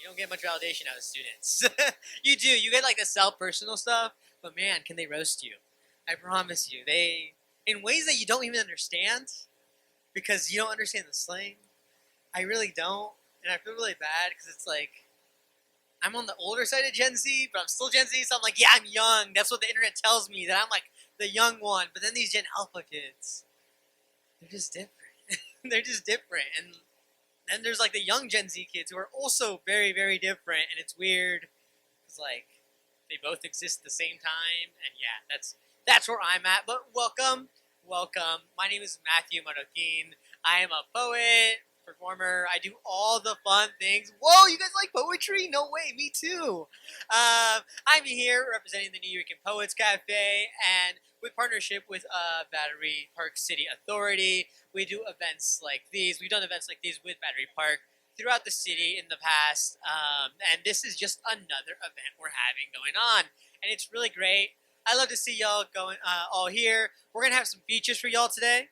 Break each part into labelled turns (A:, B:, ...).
A: You don't get much validation out of students. You do. You get like the self-personal stuff, but man, can they roast you? I promise you. They, in ways that you don't even understand, because you don't understand the slang. I really don't, and I feel really bad because it's like I'm on the older side of Gen Z, but I'm still Gen Z, so I'm like, yeah, I'm young. That's what the internet tells me, that I'm like the young one. But then these Gen Alpha kids, they're just different. They're just different. And then there's like the young Gen Z kids who are also very, very different, and it's weird because like they both exist at the same time. And yeah, that's where I'm at. But welcome, welcome. My name is Matthew Marroquin. I am a poet, performer. I do all the fun things. Whoa, you guys like poetry? No way, me too. I'm here representing the New York Poets Cafe, and with partnership with Battery Park City Authority, we do events like these. We've done events like these with Battery Park throughout the city in the past, and this is just another event we're having going on, and it's really great. I love to see y'all going all here. We're gonna have some features for y'all today.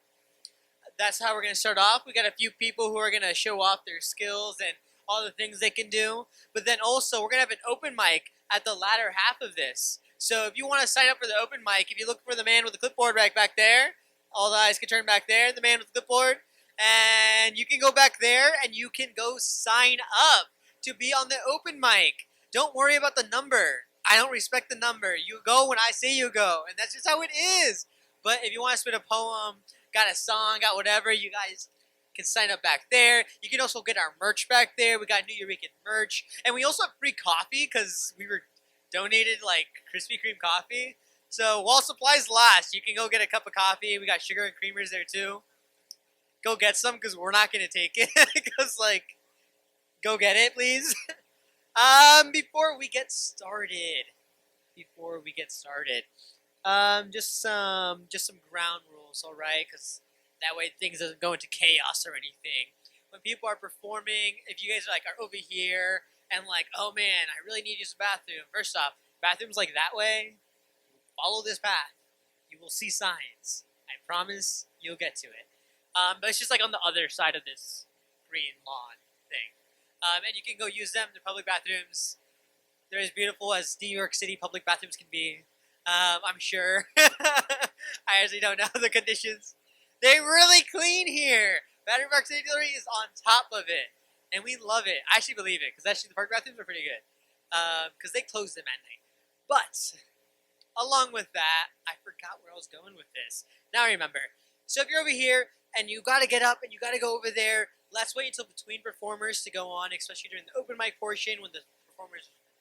A: That's how we're going to start off. We got a few people who are going to show off their skills and all the things they can do. But then also, we're going to have an open mic at the latter half of this. So if you want to sign up for the open mic, if you look for the man with the clipboard right back there, all the eyes can turn back there, the man with the clipboard, and you can go back there and you can go sign up to be on the open mic. Don't worry about the number. I don't respect the number. You go when I say you go, and that's just how it is. But if you want to spit a poem, got a song, got whatever, you guys can sign up back there. You can also get our merch back there. We got New Eureka merch. And we also have free coffee because we were donated like Krispy Kreme coffee. So while supplies last, you can go get a cup of coffee. We got sugar and creamers there too. Go get some because we're not going to take it. Because like, go get it, please. Before we get started, just some ground rules, all right? Because that way things doesn't go into chaos or anything. When people are performing, if you guys are over here and like, oh man, I really need to use the bathroom. First off, bathrooms like that way, follow this path. You will see signs. I promise you'll get to it. But it's just like on the other side of this green lawn thing. And you can go use them. They're public bathrooms. They're as beautiful as New York City public bathrooms can be. I'm sure. I actually don't know the conditions. They're really clean here. Battery Park City Authority is on top of it, and we love it. I actually believe it because actually the park bathrooms are pretty good because they close them at night. But along with that, I forgot where I was going with this. Now I remember. So if you're over here and you got to get up and you got to go over there, let's wait until between performers to go on, especially during the open mic portion when the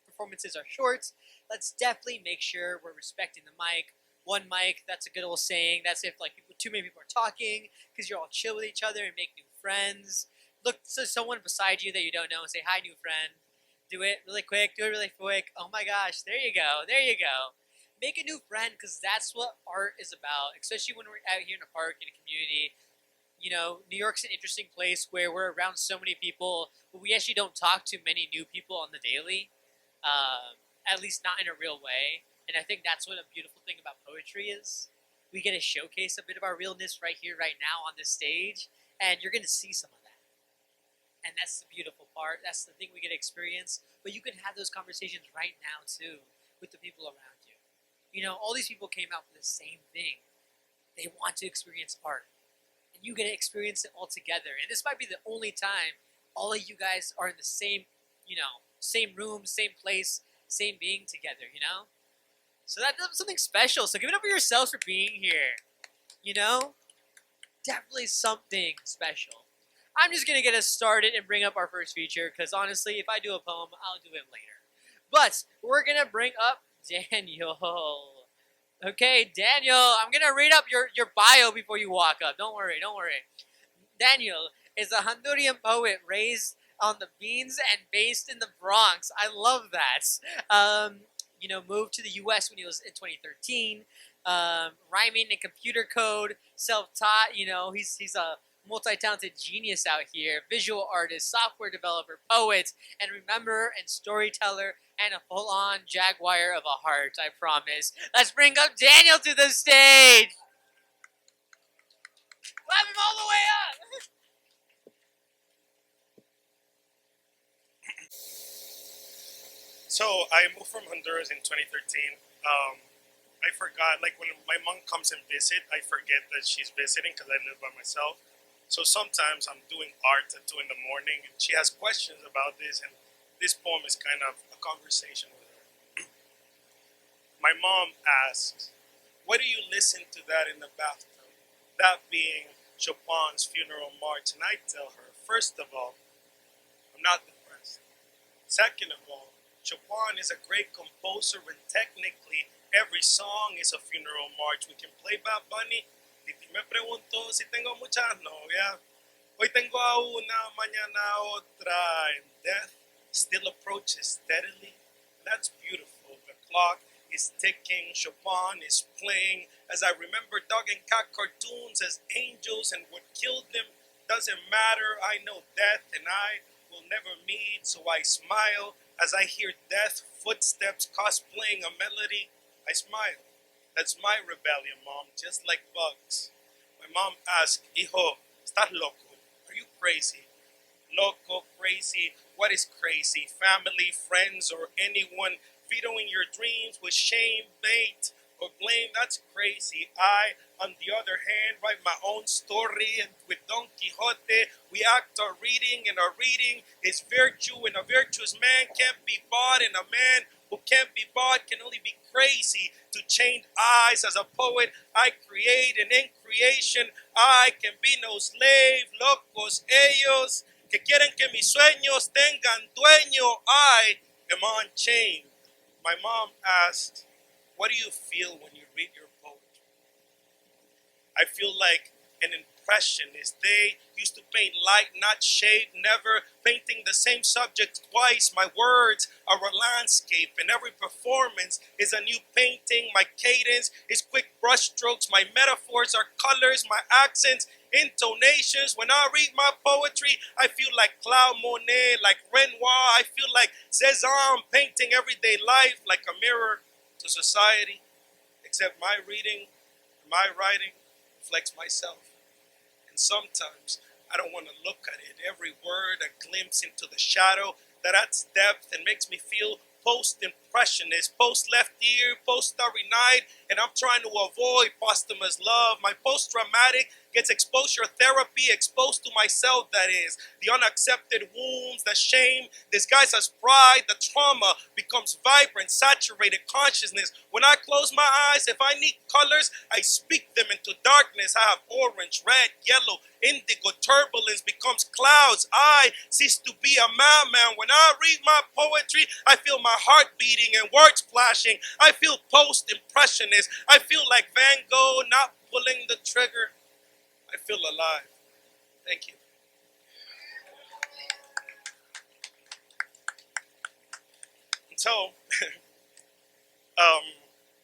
A: performances are short. Let's definitely make sure we're respecting the mic. One mic, that's a good old saying. That's if like too many people are talking because you're all chill with each other and make new friends. Look to someone beside you that you don't know and say, hi, new friend. Do it really quick. Do it really quick. Oh my gosh, there you go. There you go. Make a new friend because that's what art is about, especially when we're out here in a park, in a community. You know, New York's an interesting place where we're around so many people, but we actually don't talk to many new people on the daily. At least not in a real way. And I think that's what a beautiful thing about poetry is. We get to showcase a bit of our realness right here, right now on this stage, and you're going to see some of that. And that's the beautiful part. That's the thing we get to experience. But you can have those conversations right now, too, with the people around you. You know, all these people came out for the same thing. They want to experience art. And you get to experience it all together. And this might be the only time all of you guys are in the same, same room, same place, same being together, So that's something special. So give it up for yourselves for being here. Definitely something special. I'm just going to get us started and bring up our first feature because honestly, if I do a poem, I'll do it later. But we're going to bring up Daniel. Okay, Daniel, I'm going to read up your bio before you walk up. Don't worry. Daniel is a Honduran poet raised on the beans and based in the Bronx. I love that. Moved to the U.S. when he was in 2013. Rhyming in computer code, self-taught. He's a multi-talented genius out here. Visual artist, software developer, poet, and rememberer and storyteller, and a full-on jaguar of a heart. I promise. Let's bring up Daniel to the stage. Clap him all the way up.
B: So I moved from Honduras in 2013. I forgot, like when my mom comes and visit, I forget that she's visiting because I live by myself. So sometimes I'm doing art at 2 in the morning, and she has questions about this, and this poem is kind of a conversation with her. My mom asks, "Why do you listen to that in the bathtub?" That being Chopin's funeral march, and I tell her, first of all, I'm not depressed. Second of all, Chopin is a great composer and technically every song is a funeral march. We can play Bad Bunny. Titi me preguntó si tengo muchas novias. Hoy tengo a una, mañana a otra. And death still approaches steadily. That's beautiful. The clock is ticking. Chopin is playing. As I remember dog and cat cartoons as angels, and what killed them doesn't matter. I know death and I will never meet, so I smile as I hear death footsteps cosplaying a melody. I smile. That's my rebellion, Mom, just like bugs. My mom asked, "Hijo, ¿estás loco? Are you crazy?" Loco, crazy. What is crazy? Family, friends, or anyone vetoing your dreams with shame, bait, or blame? That's crazy. I, on the other hand, write my own story, and with Don Quixote, we act our reading, and our reading is virtue, and a virtuous man can't be bought, and a man who can't be bought can only be crazy to chained eyes. As a poet, I create, and in creation, I can be no slave. Locos ellos que quieren que mis sueños tengan dueño. I am unchained. My mom asked, "What do you feel when you read your poetry?" I feel like an impressionist. They used to paint light, not shade, never painting the same subject twice. My words are a landscape, and every performance is a new painting. My cadence is quick brushstrokes. My metaphors are colors, my accents, intonations. When I read my poetry, I feel like Claude Monet, like Renoir. I feel like Cézanne painting everyday life like a mirror to society. Except my reading, my writing reflects myself. And sometimes I don't want to look at it. Every word a glimpse into the shadow that adds depth and makes me feel post-impressionist, post-left ear, post-starry night, and I'm trying to avoid posthumous love. My post-traumatic gets exposure therapy, exposed to myself, that is. The unaccepted wounds, the shame disguised as pride, the trauma becomes vibrant, saturated consciousness. When I close my eyes, if I need colors, I speak them into darkness. I have orange, red, yellow, indigo. Turbulence becomes clouds. I cease to be a madman. When I read my poetry, I feel my heart beating and words flashing. I feel post-impressionist. I feel like Van Gogh not pulling the trigger. I feel alive. Thank you. And so,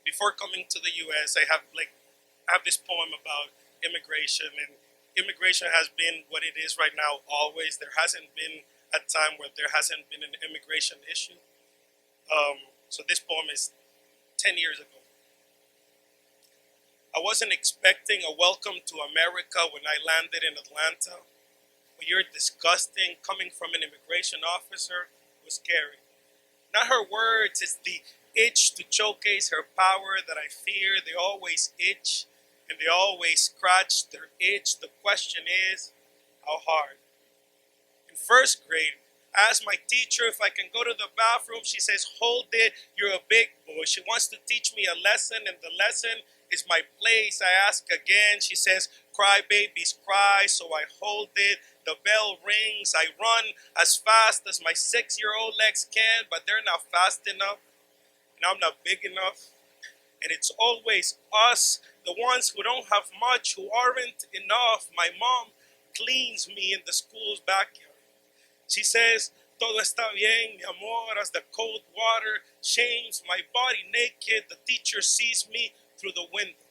B: before coming to the U.S., I have this poem about immigration, and immigration has been what it is right now. Always, there hasn't been a time where there hasn't been an immigration issue. So this poem is 10 years ago. I wasn't expecting a welcome to America when I landed in Atlanta. But you're disgusting coming from an immigration officer was scary. Not her words, it's the itch to showcase her power that I fear. They always itch and they always scratch their itch. The question is, how hard? In first grade, I asked my teacher if I can go to the bathroom. She says, "Hold it, you're a big boy." She wants to teach me a lesson, and the lesson is my place. I ask again. She says, "Cry babies cry," so I hold it. The bell rings. I run as fast as my 6-year-old legs can, but they're not fast enough, and I'm not big enough. And it's always us, the ones who don't have much, who aren't enough. My mom cleans me in the school's backyard. She says, "Todo está bien, mi amor," as the cold water shames my body naked. The teacher sees me through the window.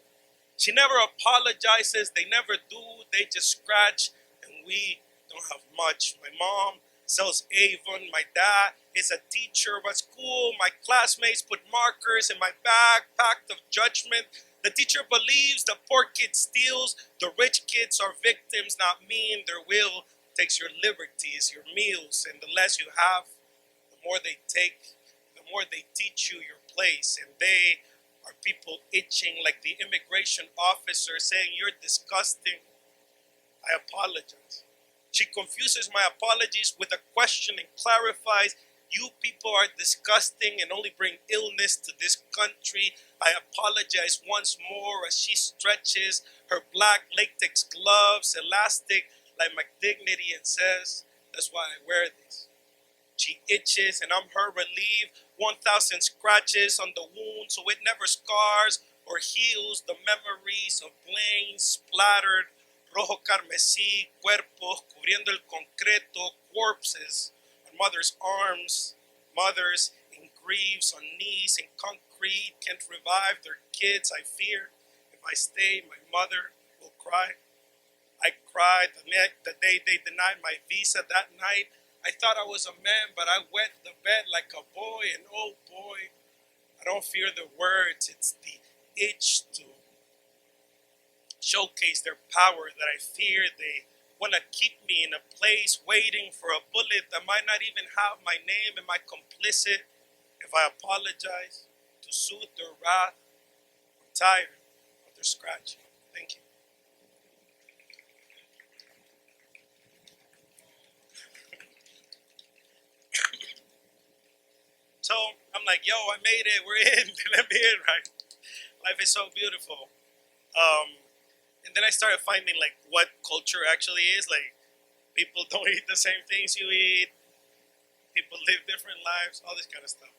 B: She never apologizes. They never do. They just scratch, and we don't have much. My mom sells Avon. My dad is a teacher at school. My classmates put markers in my bag, packed of judgment. The teacher believes the poor kid steals. The rich kids are victims, not mean. Their will takes your liberties, your meals, and the less you have, the more they take, the more they teach you your place. And they are people itching like the immigration officer saying, "You're disgusting." I apologize. She confuses my apologies with a question and clarifies, "You people are disgusting and only bring illness to this country." I apologize once more as she stretches her black latex gloves, elastic like my dignity, and says, "That's why I wear this." She itches and I'm her relief. 1,000 scratches on the wound so it never scars or heals the memories of planes splattered, rojo carmesí, cuerpos cubriendo el concreto, corpses on mother's arms, mothers in grieves on knees in concrete can't revive their kids. I fear if I stay, my mother will cry. I cried the day they denied my visa that night. I thought I was a man, but I wet the bed like a boy, and oh boy, I don't fear the words, it's the itch to showcase their power that I fear. They want to keep me in a place waiting for a bullet that might not even have my name. Am I complicit if I apologize to soothe their wrath? I'm tired of their scratching. Thank you. So I'm like, "Yo, I made it. We're in. Let me in, right? Life is so beautiful." And then I started finding like what culture actually is. Like, people don't eat the same things you eat. People live different lives. All this kind of stuff.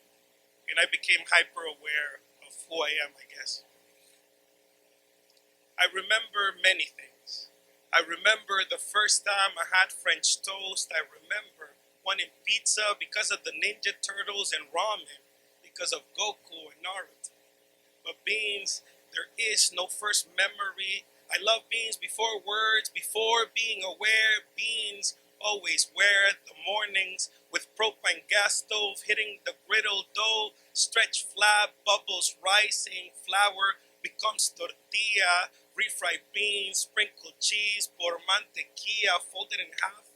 B: And I became hyper aware of who I am, I guess. I remember many things. I remember the first time I had French toast. I remember wanting pizza because of the Ninja Turtles and ramen because of Goku and Naruto. But beans, there is no first memory. I love beans before words, before being aware. Beans always wear the mornings with propane gas stove hitting the griddle dough, stretch flat, bubbles rising, flour becomes tortilla, refried beans, sprinkled cheese, por mantequilla folded in half.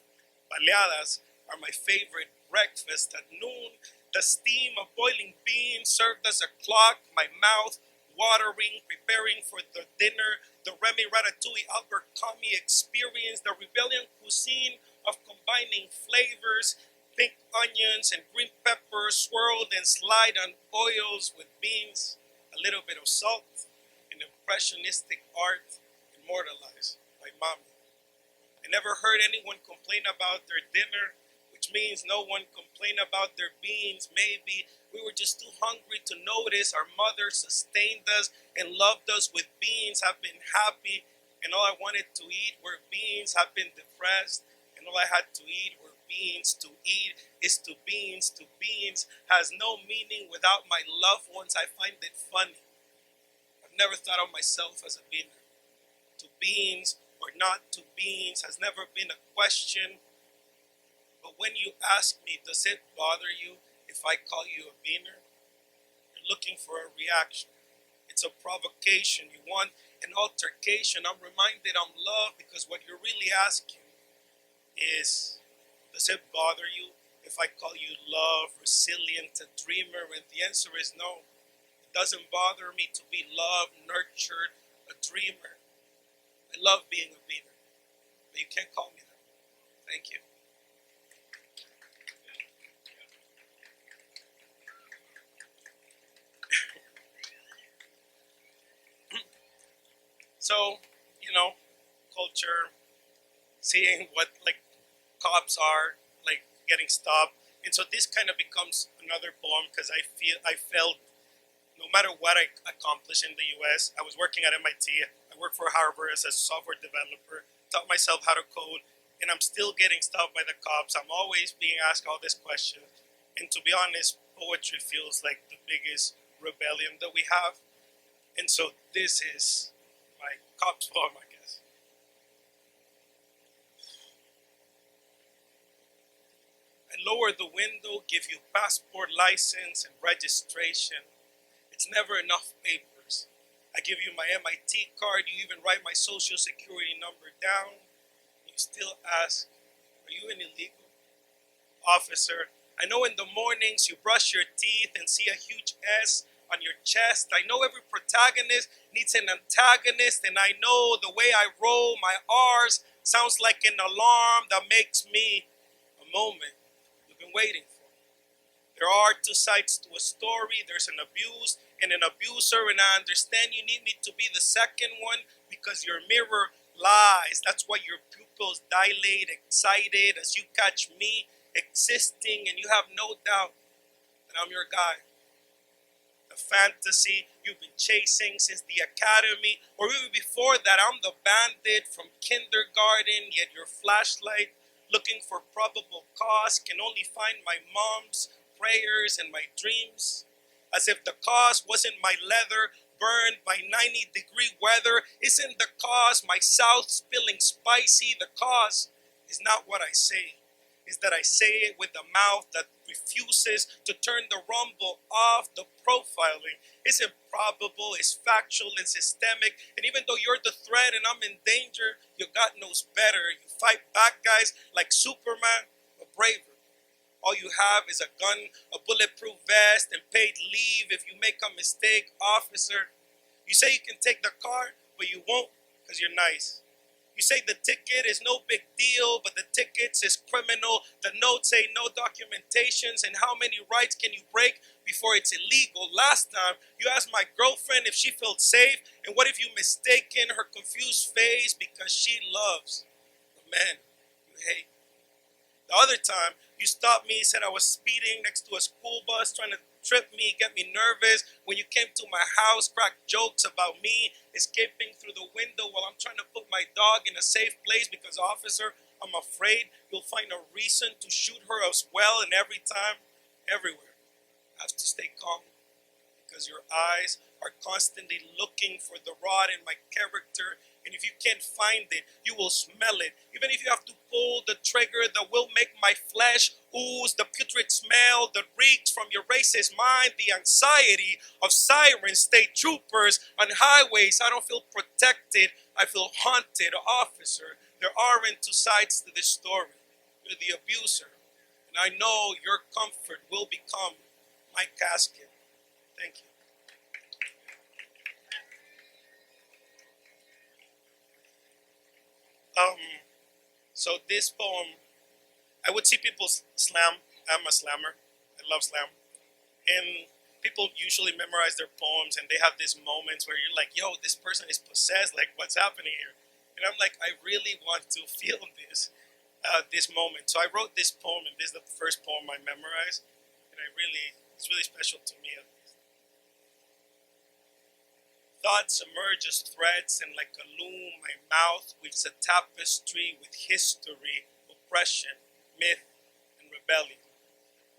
B: Baleadas are my favorite breakfast at noon. The steam of boiling beans served as a clock, my mouth watering, preparing for the dinner. The Remy Ratatouille Albert Camus experience, the rebellion cuisine of combining flavors, pink onions and green peppers swirled and slide on oils with beans, a little bit of salt, and impressionistic art immortalized by mommy. I never heard anyone complain about their dinner, which means no one complained about their beans. Maybe we were just too hungry to notice. Our mother sustained us and loved us with beans. Have been happy, and all I wanted to eat were beans. Have been depressed, and all I had to eat were beans. To eat is to beans. To beans has no meaning without my loved ones. I find it funny. I've never thought of myself as a beaner. To beans or not to beans has never been a question. But when you ask me, does it bother you if I call you a beaner? You're looking for a reaction. It's a provocation. You want an altercation. I'm reminded I'm loved because what you're really asking is, does it bother you if I call you love, resilient, a dreamer? And the answer is no. It doesn't bother me to be loved, nurtured, a dreamer. I love being a beaner, but you can't call me that. Thank you. So, culture, seeing what like cops are, like getting stopped. And so this kind of becomes another poem because I felt no matter what I accomplished in the US, I was working at MIT, I worked for Harvard as a software developer, taught myself how to code, and I'm still getting stopped by the cops. I'm always being asked all these questions. And to be honest, poetry feels like the biggest rebellion that we have. And so this is my cops poem, I guess. I lower the window, give you passport, license, and registration. It's never enough papers. I give you my MIT card, you even write my social security number down. You still ask, are you an illegal? Officer, I know in the mornings you brush your teeth and see a huge S on your chest. I know every protagonist needs an antagonist, and I know the way I roll my R's sounds like an alarm that makes me a moment you've been waiting for. There are two sides to a story. There's an abused and an abuser, and I understand you need me to be the second one because your mirror lies. That's why your pupils dilate, excited as you catch me existing, and you have no doubt that I'm your guy. The fantasy you've been chasing since the academy, or even before that, I'm the bandit from kindergarten, yet your flashlight, looking for probable cause, can only find my mom's prayers and my dreams. As if the cause wasn't my leather burned by 90-degree weather. Isn't the cause my south spilling spicy? The cause is not what I say, is that I say it with a mouth that refuses to turn the rumble off. The profiling is improbable, it's factual and systemic, and even though you're the threat and I'm in danger, your God knows better. You fight bad guys like Superman or braver. All you have is a gun, a bulletproof vest, and paid leave if you make a mistake, officer. You say you can take the car, but you won't because you're nice. You say the ticket is no big deal, but the tickets is criminal. The notes say no documentations, and how many rights can you break before it's illegal? Last time, you asked my girlfriend if she felt safe, and what if you mistaken her confused face because she loves the man you hate? The other time, you stopped me, said I was speeding next to a school bus, trying to trip me, get me nervous. When you came to my house, cracked jokes about me escaping through the window while I'm trying to put my dog in a safe place because, officer, I'm afraid you'll find a reason to shoot her as well. And every time, everywhere, I have to stay calm because your eyes are constantly looking for the rot in my character. And if you can't find it, you will smell it. Even if you have to pull the trigger that will make my flesh ooze the putrid smell that reeks from your racist mind, the anxiety of sirens, state troopers on highways. I don't feel protected. I feel haunted. Officer, there aren't two sides to this story. You're the abuser. And I know your comfort will become my casket. Thank you. So this poem, I would see people slam. I'm a slammer. I love slam. And people usually memorize their poems and they have these moments where you're like, yo, this person is possessed. Like, what's happening here? And I'm like, I really want to feel this moment. So I wrote this poem, and this is the first poem I memorized. And it's really special to me. Thoughts emerge as threads, and like a loom, my mouth weaves a tapestry with history, oppression, myth, and rebellion.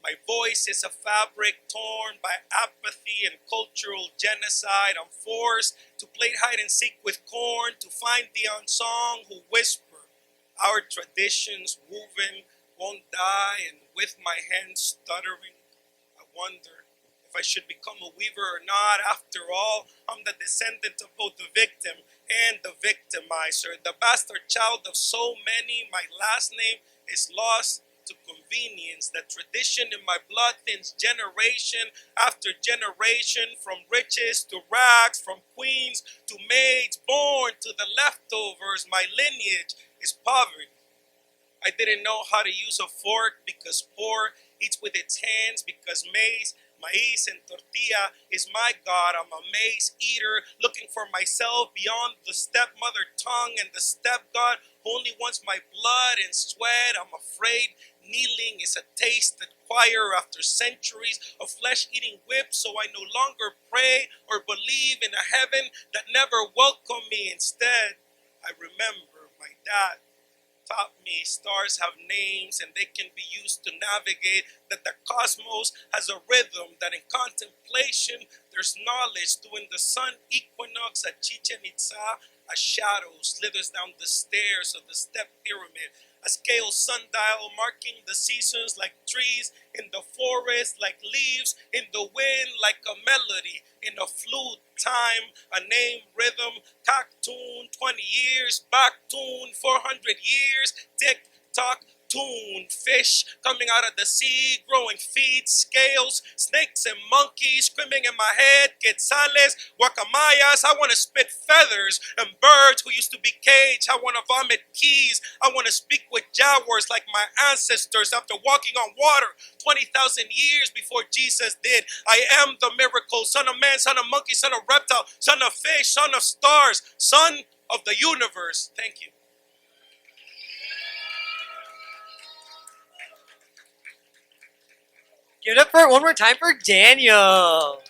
B: My voice is a fabric torn by apathy and cultural genocide. I'm forced to play hide and seek with corn, to find the unsung who whisper. Our traditions woven won't die, and with my hands stuttering, I wonder if I should become a weaver or not. After all, I'm the descendant of both the victim and the victimizer, the bastard child of so many. My last name is lost to convenience. The tradition in my blood thins generation after generation, from riches to rags, from queens to maids, born to the leftovers. My lineage is poverty. I didn't know how to use a fork because poor eats with its hands, because maize and tortilla is my God. I'm a maize eater, looking for myself beyond the stepmother tongue and the stepgod who only wants my blood and sweat. I'm afraid kneeling is a taste that acquire after centuries of flesh-eating whips, so I no longer pray or believe in a heaven that never welcomed me. Instead, I remember my dad taught me stars have names and they can be used to navigate, that the cosmos has a rhythm, that in contemplation there's knowledge. During the sun equinox at Chichen Itza, a shadow slithers down the stairs of the step pyramid, a scale sundial marking the seasons, like trees in the forest, like leaves in the wind, like a melody in a flute. Time, a name, rhythm, tack tune, 20 years, back tune, 400 years, tick tock, tune, fish coming out of the sea, growing feet, scales, snakes and monkeys screaming in my head, quetzales, guacamayas. I want to spit feathers and birds who used to be caged. I want to vomit keys. I want to speak with jaguars like my ancestors after walking on water 20,000 years before Jesus did. I am the miracle, son of man, son of monkey, son of reptile, son of fish, son of stars, son of the universe. Thank you.
A: Give it up for one more time for Daniel.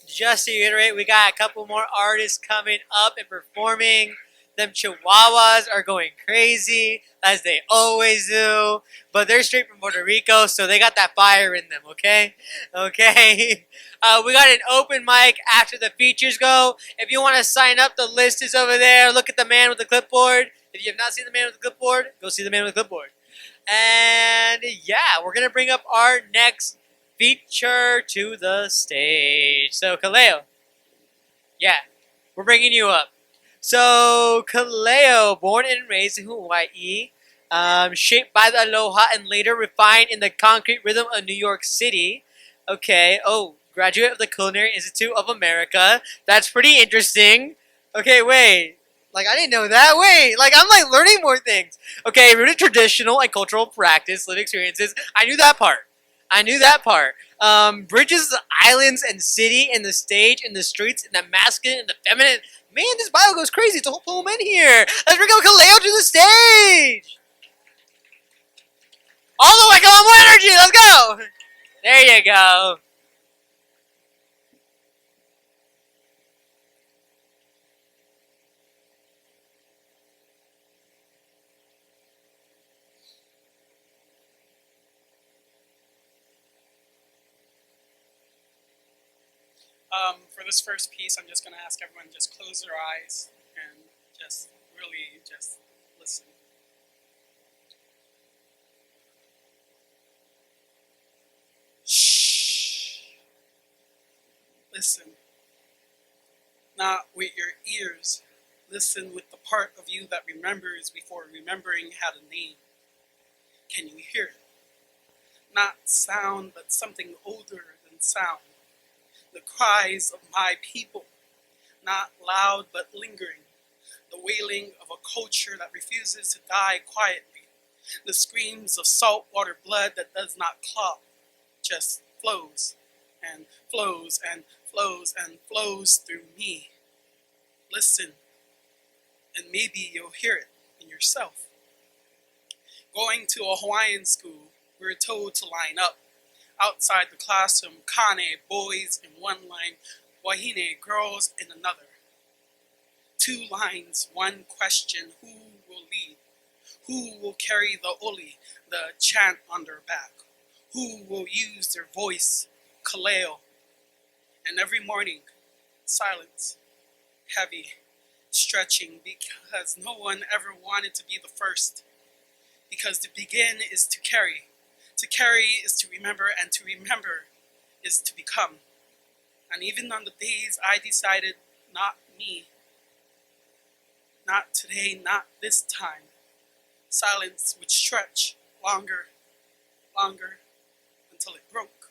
A: Just to reiterate, we got a couple more artists coming up and performing. Them Chihuahuas are going crazy, as they always do. But they're straight from Puerto Rico, so they got that fire in them, okay? Okay. We got an open mic after the features go. If you want to sign up, the list is over there. Look at the man with the clipboard. If you have not seen the man with the clipboard, go see the man with the clipboard. And yeah, we're going to bring up our next feature to the stage. So, Kaleo. Yeah, we're bringing you up. So, Kaleo, born and raised in Hawaii, shaped by the aloha and later refined in the concrete rhythm of New York City. Okay, graduate of the Culinary Institute of America. That's pretty interesting. Okay, wait. Like, I didn't know that. Wait, like, I'm, like, learning more things. Okay, rooted traditional and cultural practice, lived experiences. I knew that part. Bridges, islands, and city, and the stage, and the streets, and the masculine, and the feminine. Man, this bio goes crazy. It's a whole poem in here. Let's bring up Kaleo to the stage. All the way, come on, more energy. Let's go. There you go.
C: For this first piece, I'm just going to ask everyone to just close their eyes and just really just listen. Shh. Listen. Not with your ears. Listen with the part of you that remembers before remembering how to name. Can you hear it? Not sound, but something older than sound. The cries of my people, not loud but lingering. The wailing of a culture that refuses to die quietly. The screams of saltwater blood that does not clot, just flows and flows and flows and flows through me. Listen, and maybe you'll hear it in yourself. Going to a Hawaiian school, we were told to line up. Outside the classroom, Kane, boys in one line, Wahine, girls in another. Two lines, one question, who will lead? Who will carry the oli, the chant on their back? Who will use their voice, kaleo? And every morning, silence, heavy, stretching, because no one ever wanted to be the first. Because to begin is to carry. To carry is to remember, and to remember is to become. And even on the days I decided, not me, not today, not this time, silence would stretch longer, longer, until it broke.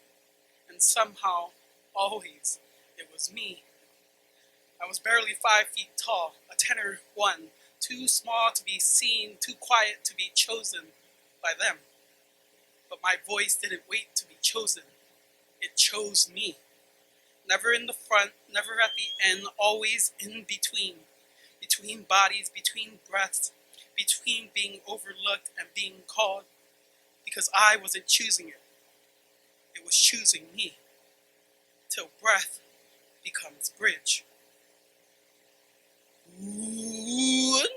C: And somehow, always, it was me. I was barely 5 feet tall, a tenor one, too small to be seen, too quiet to be chosen by them. But my voice didn't wait to be chosen. It chose me. Never in the front, never at the end, always in between. Between bodies, between breaths, between being overlooked and being called. Because I wasn't choosing it. It was choosing me. Till breath becomes bridge.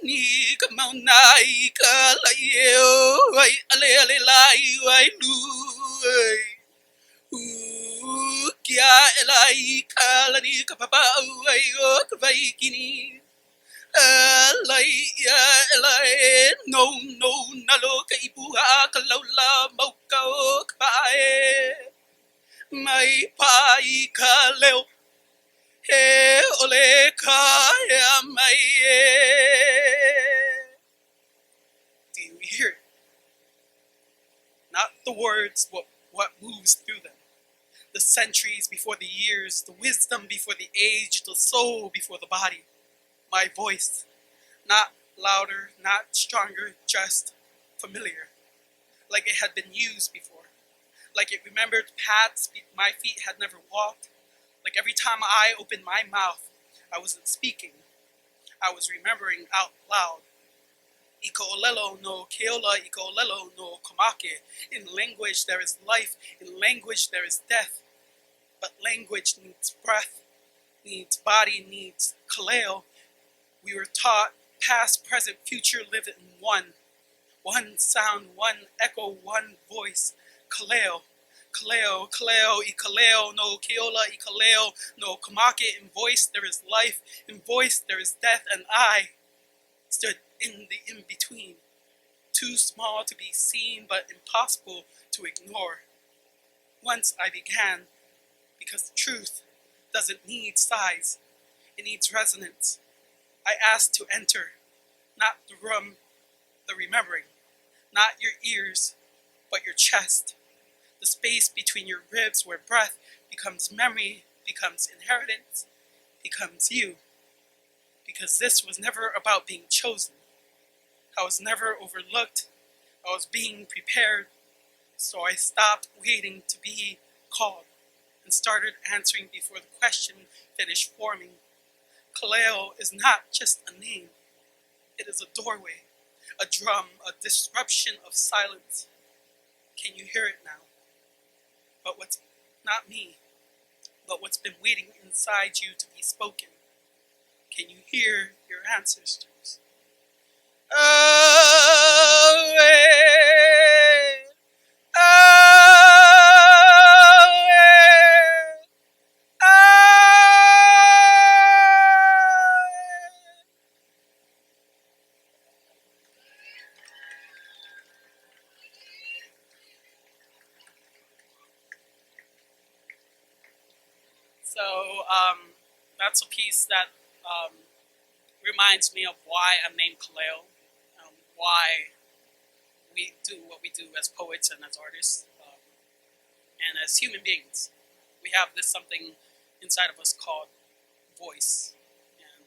C: Ni ka maunai ka laio ai ale lai ai lu kia elai ka lani ka papa ai o ka vai kini lai elai no na lo ka ipu ha ka laula mau ka o ka pae mai pai ka leo he ole ka mai. Do you Not the words, what moves through them. The centuries before the years, the wisdom before the age, the soul before the body. My voice, not louder, not stronger, just familiar. Like it had been used before. Like it remembered paths my feet had never walked. Like every time I opened my mouth, I wasn't speaking. I was remembering out loud. Iko olelo no keola, iko olelo no komake. In language there is life, in language there is death. But language needs breath, needs body, needs kaleo. We were taught past, present, future live in one. One sound, one echo, one voice. Kaleo, kaleo, kaleo, I kaleo, no keola, I kaleo, no kamake. In voice there is life, in voice there is death, and I stood in the in-between. Too small to be seen, but impossible to ignore. Once I began, because the truth doesn't need size, it needs resonance. I asked to enter, not the room, the remembering, not your ears, but your chest, the space between your ribs where breath becomes memory, becomes inheritance, becomes you. Because this was never about being chosen. I was never overlooked. I was being prepared. So I stopped waiting to be called and started answering before the question finished forming. Kaleo is not just a name. It is a doorway, a drum, a disruption of silence. Can you hear it now? But what's not me, but what's been waiting inside you to be spoken. Can you hear your ancestors? So that's a piece that reminds me of why I'm named Kaleo, why we do what we do as poets and as artists, and as human beings. We have this something inside of us called voice, and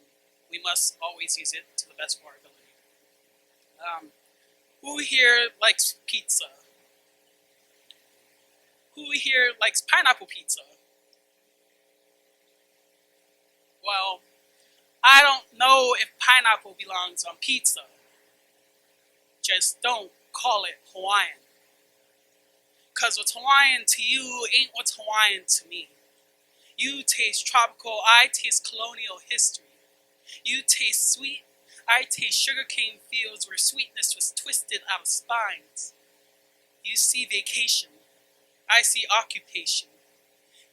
C: we must always use it to the best of our ability. Who here likes pizza? Who here likes pineapple pizza? Well, I don't know if pineapple belongs on pizza. Just don't call it Hawaiian. Cause what's Hawaiian to you ain't what's Hawaiian to me. You taste tropical, I taste colonial history. You taste sweet, I taste sugarcane fields where sweetness was twisted out of spines. You see vacation, I see occupation.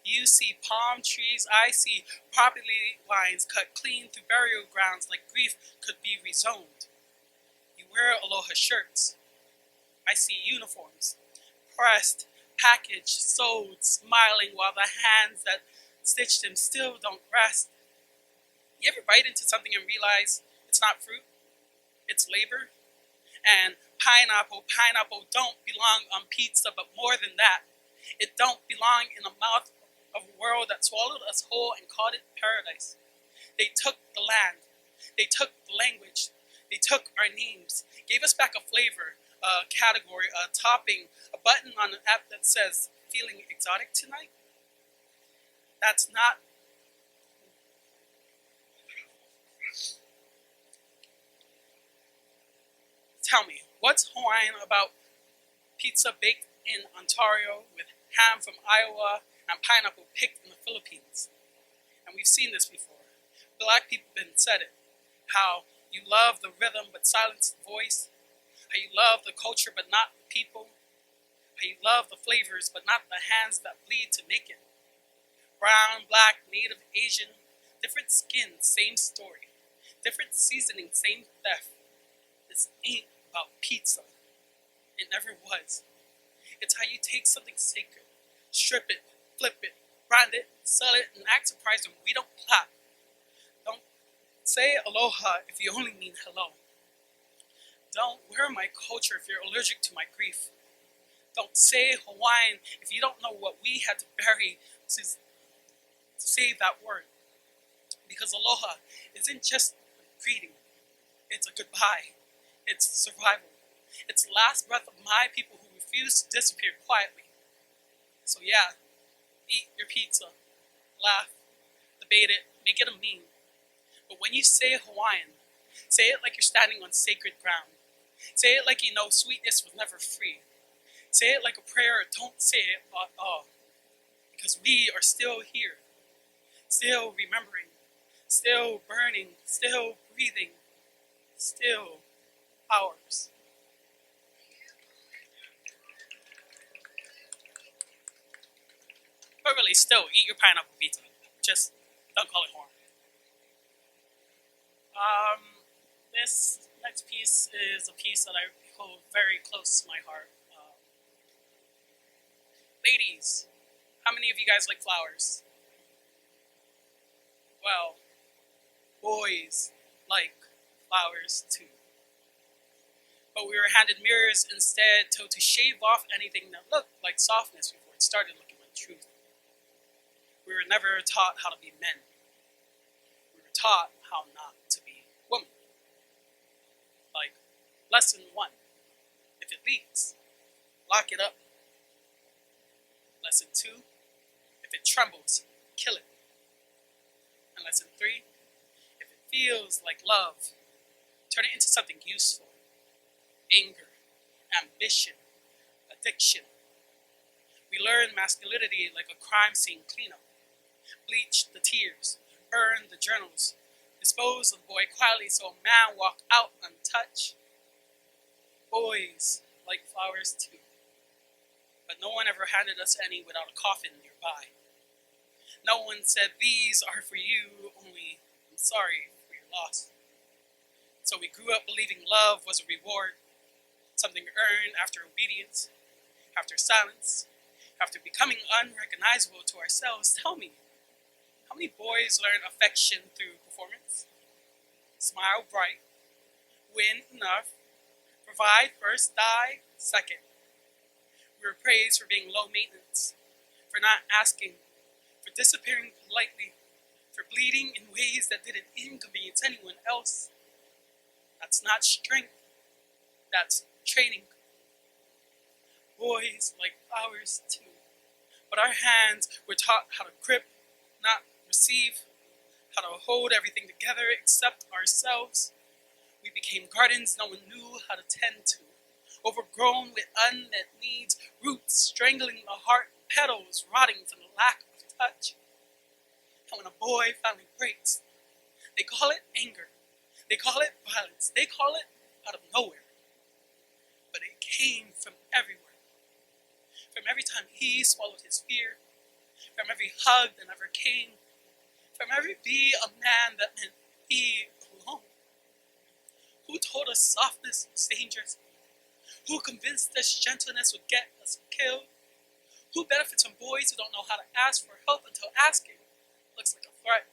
C: You see palm trees, I see property lines cut clean through burial grounds like grief could be rezoned. You wear aloha shirts. I see uniforms, pressed, packaged, sewed, smiling while the hands that stitched them still don't rest. You ever bite into something and realize it's not fruit, it's labor? And pineapple don't belong on pizza, but more than that, it don't belong in the mouth of a world that swallowed us whole and called it paradise. They took the land, they took the language, they took our names, gave us back a flavor, a category, a topping, a button on an app that says, feeling exotic tonight? That's not... Tell me, what's Hawaiian about pizza baked in Ontario with ham from Iowa and pineapple picked in the Philippines? And we've seen this before. Black people have been said it. How you love the rhythm but silence the voice. How you love the culture but not the people. How you love the flavors but not the hands that bleed to make it. Brown, black, native, Asian, different skin, same story. Different seasoning, same theft. This ain't about pizza. It never was. It's how you take something sacred, strip it, flip it, brand it, sell it, and act surprised when we don't clap. Don't say aloha if you only mean hello. Don't wear my culture if you're allergic to my grief. Don't say Hawaiian if you don't know what we had to bury to save that word. Because aloha isn't just a greeting, it's a goodbye, it's survival. It's the last breath of my people who refuse to disappear quietly. So yeah, eat your pizza, laugh, debate it, make it a meme. But when you say Hawaiian, say it like you're standing on sacred ground. Say it like you know sweetness was never free. Say it like a prayer, or don't say it at all. Because we are still here, still remembering, still burning, still breathing, still ours. But really, still, eat your pineapple pizza. Just don't call it Hawaiian. This next piece is a piece that I hold very close to my heart. Ladies, how many of you guys like flowers? Well, boys like flowers too. But we were handed mirrors instead, told to shave off anything that looked like softness before it started looking like truth. We were never taught how to be men. We were taught how not to be women. Like, lesson 1, if it leaks, lock it up. Lesson 2, if it trembles, kill it. And lesson 3, if it feels like love, turn it into something useful. Anger, ambition, addiction. We learn masculinity like a crime scene cleanup. Bleach the tears, burn the journals, dispose of the boy quietly so a man walk out untouched. Boys like flowers too. But no one ever handed us any without a coffin nearby. No one said, these are for you, only I'm sorry for your loss. So we grew up believing love was a reward, something earned after obedience, after silence, after becoming unrecognizable to ourselves. Tell me, how many boys learn affection through performance? Smile bright, win enough, provide first, die second. We were praised for being low maintenance, for not asking, for disappearing politely, for bleeding in ways that didn't inconvenience anyone else. That's not strength, that's training. Boys like flowers too, but our hands were taught how to grip, not receive, how to hold everything together except ourselves. We became gardens no one knew how to tend to, overgrown with unmet needs, roots strangling the heart, petals rotting from the lack of touch. And when a boy finally breaks, they call it anger, they call it violence, they call it out of nowhere. But it came from everywhere. From every time he swallowed his fear, from every hug that never came, from every be a man that meant be alone. Who told us softness was dangerous? Who convinced us gentleness would get us killed? Who benefits from boys who don't know how to ask for help until asking looks like a threat?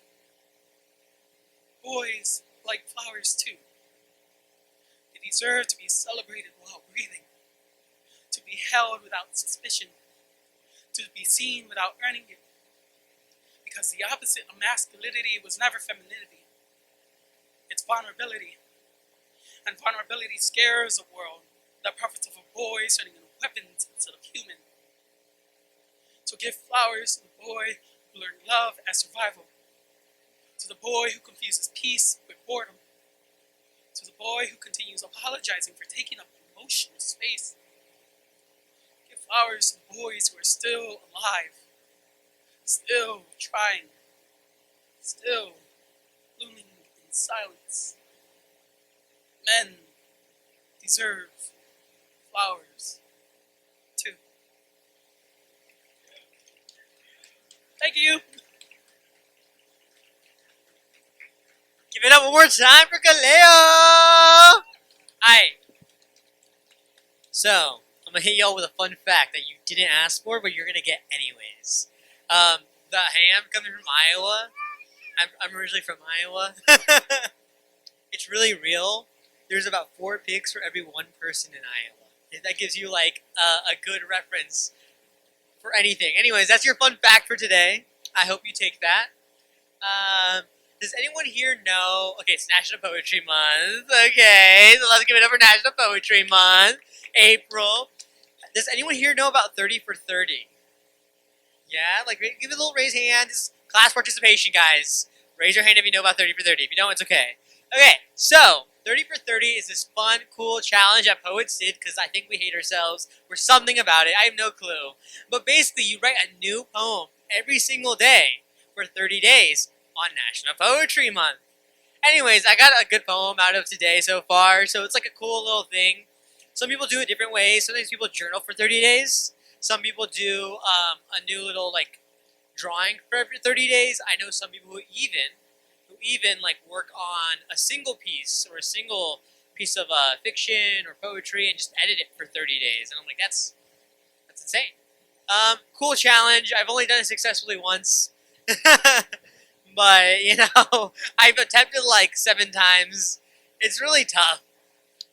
C: Boys like flowers too. They deserve to be celebrated while breathing, to be held without suspicion, to be seen without earning it. Because the opposite of masculinity was never femininity. It's vulnerability. And vulnerability scares the world that profits of a boy turning into weapons instead of human. So give flowers to the boy who learned love as survival, to the boy who confuses peace with boredom, to the boy who continues apologizing for taking up emotional space. Give flowers to the boys who are still alive, still trying, still blooming in silence. Men deserve flowers too. Thank you.
A: Give it up one more time for Kaleo! Alright. So, I'm gonna hit y'all with a fun fact that you didn't ask for, but you're gonna get anyways. The ham coming from Iowa. I'm originally from Iowa. It's really real. There's about 4 pigs for every 1 person in Iowa. That gives you like a good reference for anything. Anyways, that's your fun fact for today. I hope you take that. Does anyone here know? Okay, it's National Poetry Month. Okay, so let's give it up for National Poetry Month. April. Does anyone here know about 30 for 30? Yeah, like give it a little raise hand. This is class participation, guys. Raise your hand if you know about 30 for 30. If you don't, it's okay. Okay, so 30 for 30 is this fun, cool challenge that poets did because I think we hate ourselves or something about it. I have no clue. But basically, you write a new poem every single day for 30 days on National Poetry Month. Anyways, I got a good poem out of today so far, so it's like a cool little thing. Some people do it different ways. Sometimes people journal for 30 days. Some people do a new little like drawing for every 30 days. I know some people who even like work on a single piece or a single piece of fiction or poetry and just edit it for 30 days. And I'm like, that's insane. Cool challenge. I've only done it successfully once. But, you know, I've attempted like 7 times. It's really tough.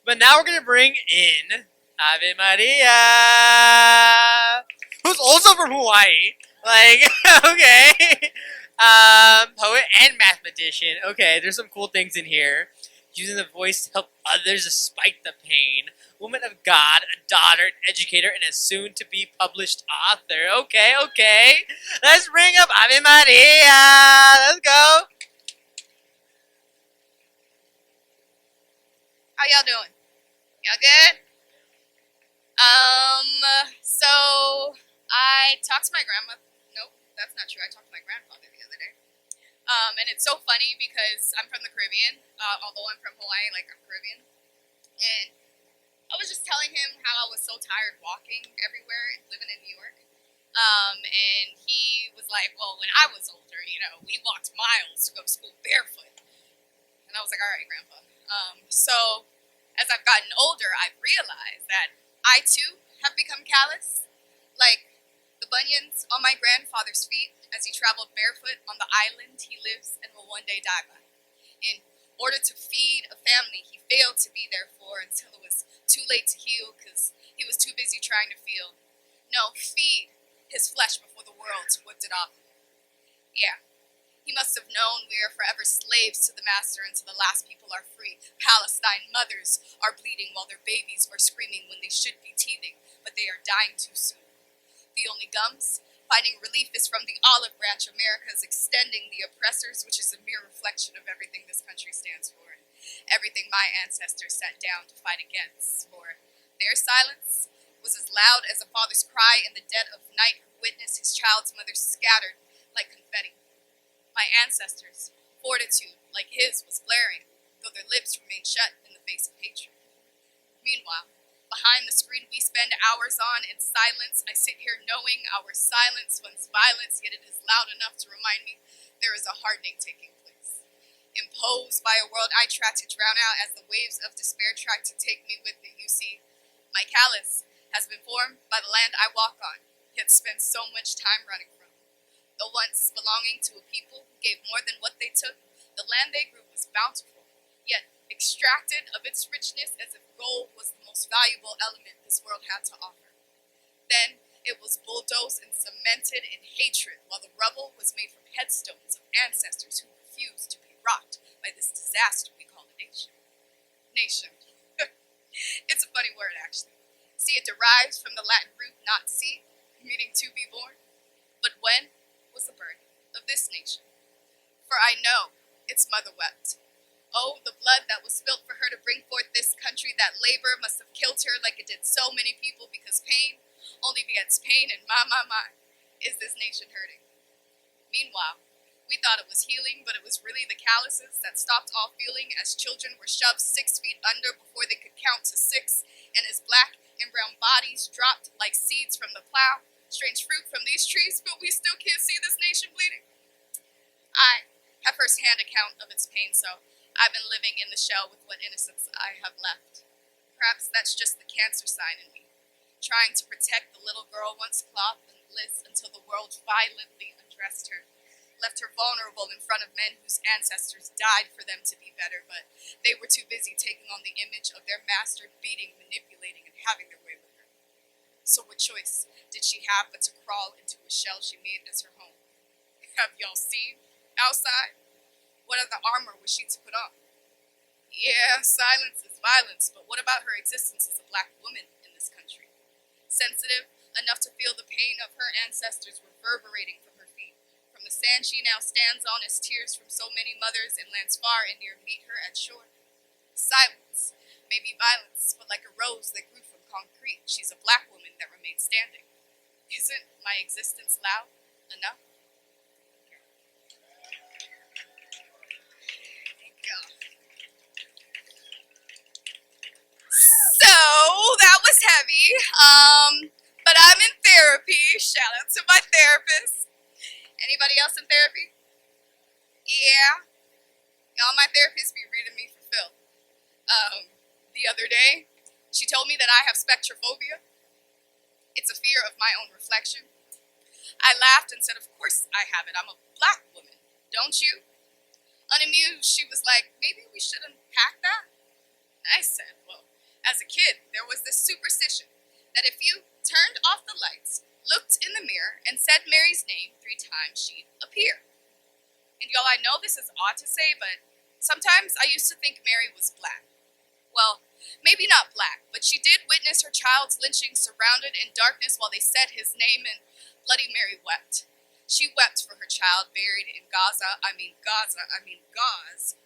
A: But now we're going to bring in Ave Maria, who's also from Hawaii. Like, okay. Poet and mathematician. Okay, there's some cool things in here. Using the voice to help others despite the pain. Woman of God, a daughter, an educator, and a soon-to-be published author. Okay, okay. Let's bring up Ave Maria. Let's go.
D: How y'all doing? Y'all good? So I talked to my grandma. Nope, that's not true. I talked to my grandfather the other day. And it's so funny because I'm from the Caribbean, although I'm from Hawaii, like I'm Caribbean. And I was just telling him how I was so tired walking everywhere and living in New York. And he was like, well, when I was older, you know, we walked miles to go to school barefoot. And I was like, all right, Grandpa. So as I've gotten older, I've realized that I too have become callous. Like the bunions on my grandfather's feet as he traveled barefoot on the island he lives and will one day die by. In order to feed a family he failed to be there for until it was too late to heal because he was too busy trying to feel. No, feed his flesh before the world whipped it off. Yeah. He must have known we are forever slaves to the master until the last people are free. Palestine mothers are bleeding while their babies are screaming when they should be teething, but they are dying too soon. The only gums finding relief is from the olive branch America is extending the oppressors, which is a mere reflection of everything this country stands for and everything my ancestors sat down to fight against. For their silence was as loud as a father's cry in the dead of night who witnessed his child's mother scattered like confetti. My ancestors' fortitude, like his, was glaring, though their lips remained shut in the face of hatred. Meanwhile, behind the screen we spend hours on in silence, I sit here knowing our silence funds violence, yet it is loud enough to remind me there is a hardening taking place. Imposed by a world I try to drown out as the waves of despair try to take me with it. You see, my callus has been formed by the land I walk on, yet spend so much time running from. Though once belonging to a people who gave more than what they took, the land they grew was bountiful, yet extracted of its richness as if gold was the most valuable element this world had to offer. Then it was bulldozed and cemented in hatred, while the rubble was made from headstones of ancestors who refused to be rocked by this disaster we call a nation. Nation. It's a funny word, actually. See, it derives from the Latin root not see, meaning to be born. But when was the birth of this nation? For I know its mother wept. Oh, the blood that was spilt for her to bring forth this country, that labor must have killed her like it did so many people, because pain only begets pain, and my, is this nation hurting? Meanwhile, we thought it was healing, but it was really the calluses that stopped all feeling as children were shoved 6 feet under before they could count to 6, and as black and brown bodies dropped like seeds from the plow, strange fruit from these trees, but we still can't see this nation bleeding. I have first-hand account of its pain, so I've been living in the shell with what innocence I have left. Perhaps that's just the cancer sign in me, trying to protect the little girl once clothed in bliss until the world violently undressed her, left her vulnerable in front of men whose ancestors died for them to be better, but they were too busy taking on the image of their master, beating, manipulating, and having their way So what choice did she have but to crawl into a shell she made as her home? Have y'all seen outside? What other armor was she to put on? Yeah, silence is violence, but what about her existence as a black woman in this country? Sensitive enough to feel the pain of her ancestors reverberating from her feet, from the sand she now stands on as tears from so many mothers in lands far and near meet her at shore. Silence may be violence, but like a rose that grew from concrete, she's a black woman that remains standing. Isn't my existence loud enough? Thank you. So that was heavy. But I'm in therapy. Shout out to my therapist. Anybody else in therapy? Yeah. Y'all, my therapist be reading me for Phil. The other day, she told me that I have spectrophobia. It's a fear of my own reflection. I laughed and said, of course I have it. I'm a black woman. Don't you? Unamused, she was like, maybe we should unpack that? I said, well, as a kid, there was this superstition that if you turned off the lights, looked in the mirror, and said Mary's name 3 times, she'd appear. And y'all, I know this is odd to say, but sometimes I used to think Mary was black. Well, maybe not black, but she did witness her child's lynching surrounded in darkness while they said his name, and Bloody Mary wept. She wept for her child buried in Gaz.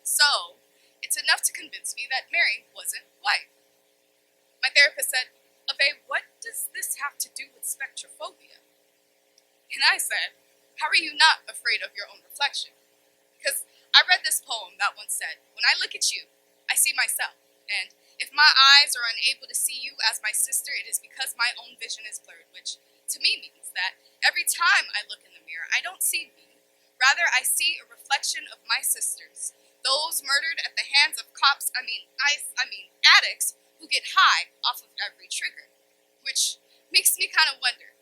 D: So, it's enough to convince me that Mary wasn't white. My therapist said, Abe, what does this have to do with spectrophobia? And I said, how are you not afraid of your own reflection? Because I read this poem that once said, when I look at you, I see myself. And if my eyes are unable to see you as my sister, it is because my own vision is blurred, which to me means that every time I look in the mirror, I don't see me. Rather, I see a reflection of my sisters, those murdered at the hands of cops, addicts, who get high off of every trigger. Which makes me kind of wonder,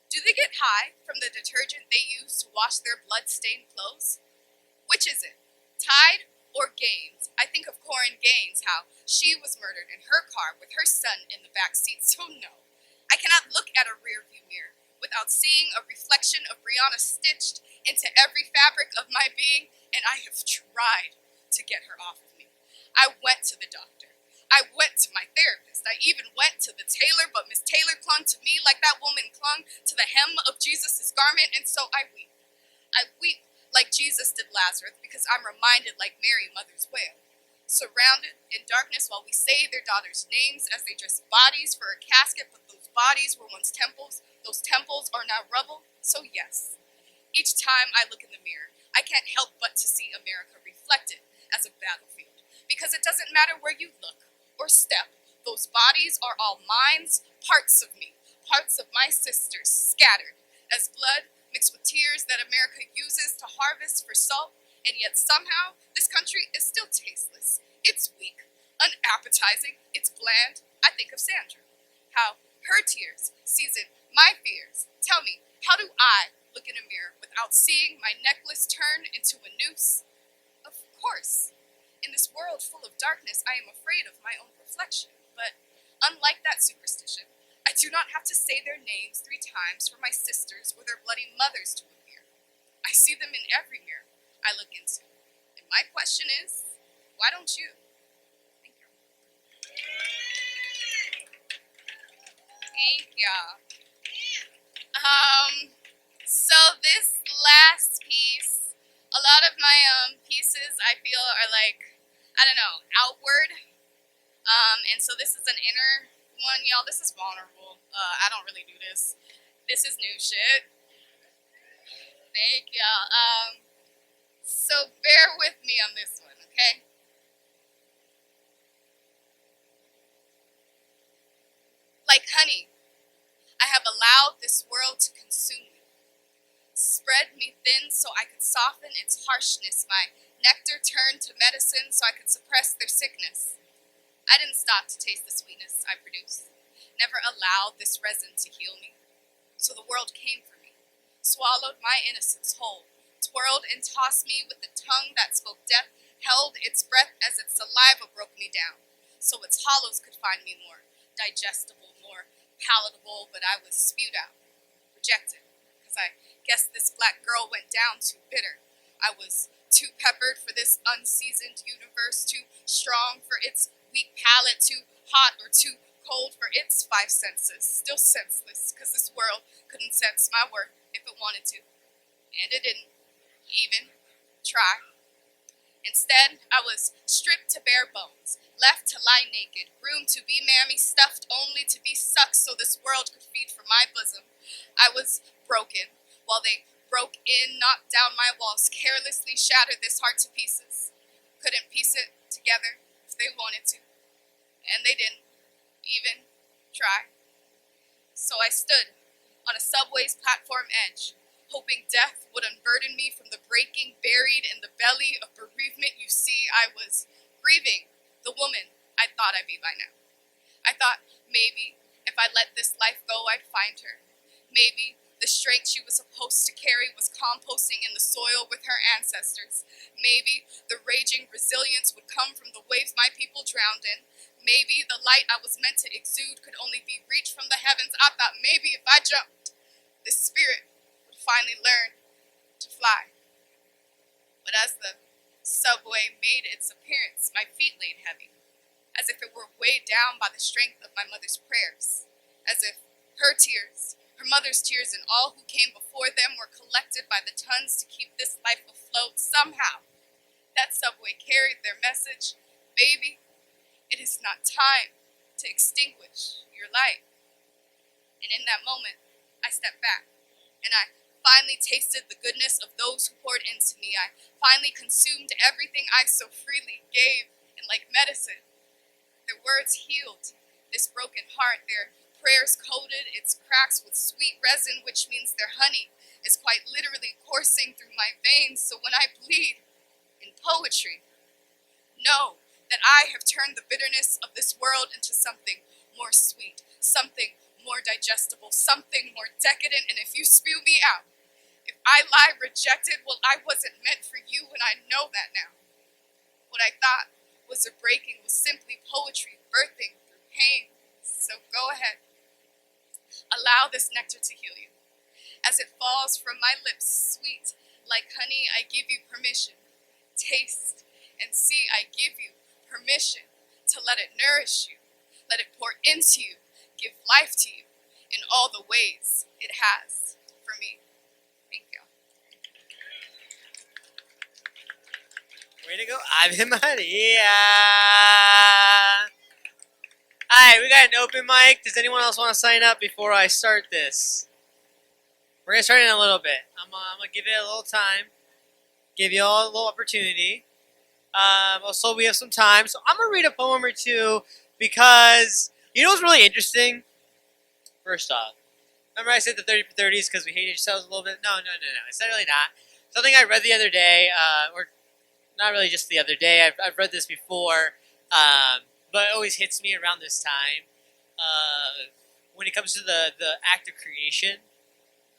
D: do they get high from the detergent they use to wash their blood-stained clothes? Which is it, Tide or Gaines? I think of Corinne Gaines, how she was murdered in her car with her son in the back seat, so no. I cannot look at a rearview mirror without seeing a reflection of Brianna stitched into every fabric of my being, and I have tried to get her off of me. I went to the doctor. I went to my therapist. I even went to the tailor, but Miss Taylor clung to me like that woman clung to the hem of Jesus' garment, and so I weep. I weep like Jesus did Lazarus, because I'm reminded like Mary, mother's wail. Surrounded in darkness while we say their daughters' names as they dress bodies for a casket, but those bodies were once temples. Those temples are now rubble. So yes, each time I look in the mirror, I can't help but to see America reflected as a battlefield. Because it doesn't matter where you look or step, those bodies are all minds, parts of me, parts of my sisters, scattered as blood mixed with tears that America uses to harvest for salt, and yet somehow this country is still tasteless. It's weak, unappetizing, it's bland. I think of Sandra, how her tears season my fears. Tell me, how do I look in a mirror without seeing my necklace turn into a noose? Of course, in this world full of darkness, I am afraid of my own reflection, but unlike that superstition, I do not have to say their names 3 times for my sisters or their bloody mothers to appear. I see them in every mirror I look into. And my question is, why don't you? Thank you. Thank y'all. So this last piece, a lot of my pieces I feel are like, I don't know, outward. And so this is an inner one, y'all. This is vulnerable. I don't really do this. This is new shit. Thank y'all. So bear with me on this one, okay? Like honey, I have allowed this world to consume me. Spread me thin so I could soften its harshness. My nectar turned to medicine so I could suppress their sickness. I didn't stop to taste the sweetness I produce. Never allowed this resin to heal me. So the world came for me, swallowed my innocence whole, twirled and tossed me with the tongue that spoke death, held its breath as its saliva broke me down, so its hollows could find me more digestible, more palatable, but I was spewed out, rejected, because I guess this black girl went down too bitter. I was too peppered for this unseasoned universe, too strong for its weak palate, too hot or too cold for its five senses. Still senseless, because this world couldn't sense my worth if it wanted to. And it didn't even try. Instead, I was stripped to bare bones, left to lie naked, groomed to be mammy, stuffed only to be sucked so this world could feed from my bosom. I was broken, while they broke in, knocked down my walls, carelessly shattered this heart to pieces. Couldn't piece it together if they wanted to, and they didn't even try. So I stood on a subway's platform edge, hoping death would unburden me from the breaking buried in the belly of bereavement. You see, I was grieving the woman I thought I'd be by now. I thought maybe if I let this life go, I'd find her. Maybe the strength she was supposed to carry was composting in the soil with her ancestors. Maybe the raging resilience would come from the waves my people drowned in. Maybe the light I was meant to exude could only be reached from the heavens. I thought maybe if I jumped, this spirit finally learn to fly. But as the subway made its appearance, my feet laid heavy, as if it were weighed down by the strength of my mother's prayers, as if her tears, her mother's tears, and all who came before them were collected by the tons to keep this life afloat. Somehow, that subway carried their message: baby, it is not time to extinguish your light. And in that moment, I stepped back, and I finally tasted the goodness of those who poured into me. I finally consumed everything I so freely gave, and like medicine, their words healed this broken heart. Their prayers coated its cracks with sweet resin, which means their honey is quite literally coursing through my veins. So when I bleed in poetry, know that I have turned the bitterness of this world into something more sweet, something more digestible, something more decadent. And if you spew me out, if I lie rejected, well, I wasn't meant for you, and I know that now. What I thought was a breaking was simply poetry birthing through pain. So go ahead. Allow this nectar to heal you. As it falls from my lips, sweet like honey, I give you permission. Taste and see, I give you permission to let it nourish you. Let it pour into you, give life to you in all the ways it has for me. Thank you.
A: Way to go, Ave Maria! Alright, we got an open mic. Does anyone else want to sign up before I start this? We're going to start in a little bit. I'm going to give it a little time. Give you all a little opportunity. Also, we have some time. So I'm going to read a poem or two because, you know what's really interesting? First off, remember I said the 30 for 30s because we hate ourselves a little bit? No. It's not really not. Something I read the other day, or not really just the other day. I've read this before, but it always hits me around this time. When it comes to the act of creation,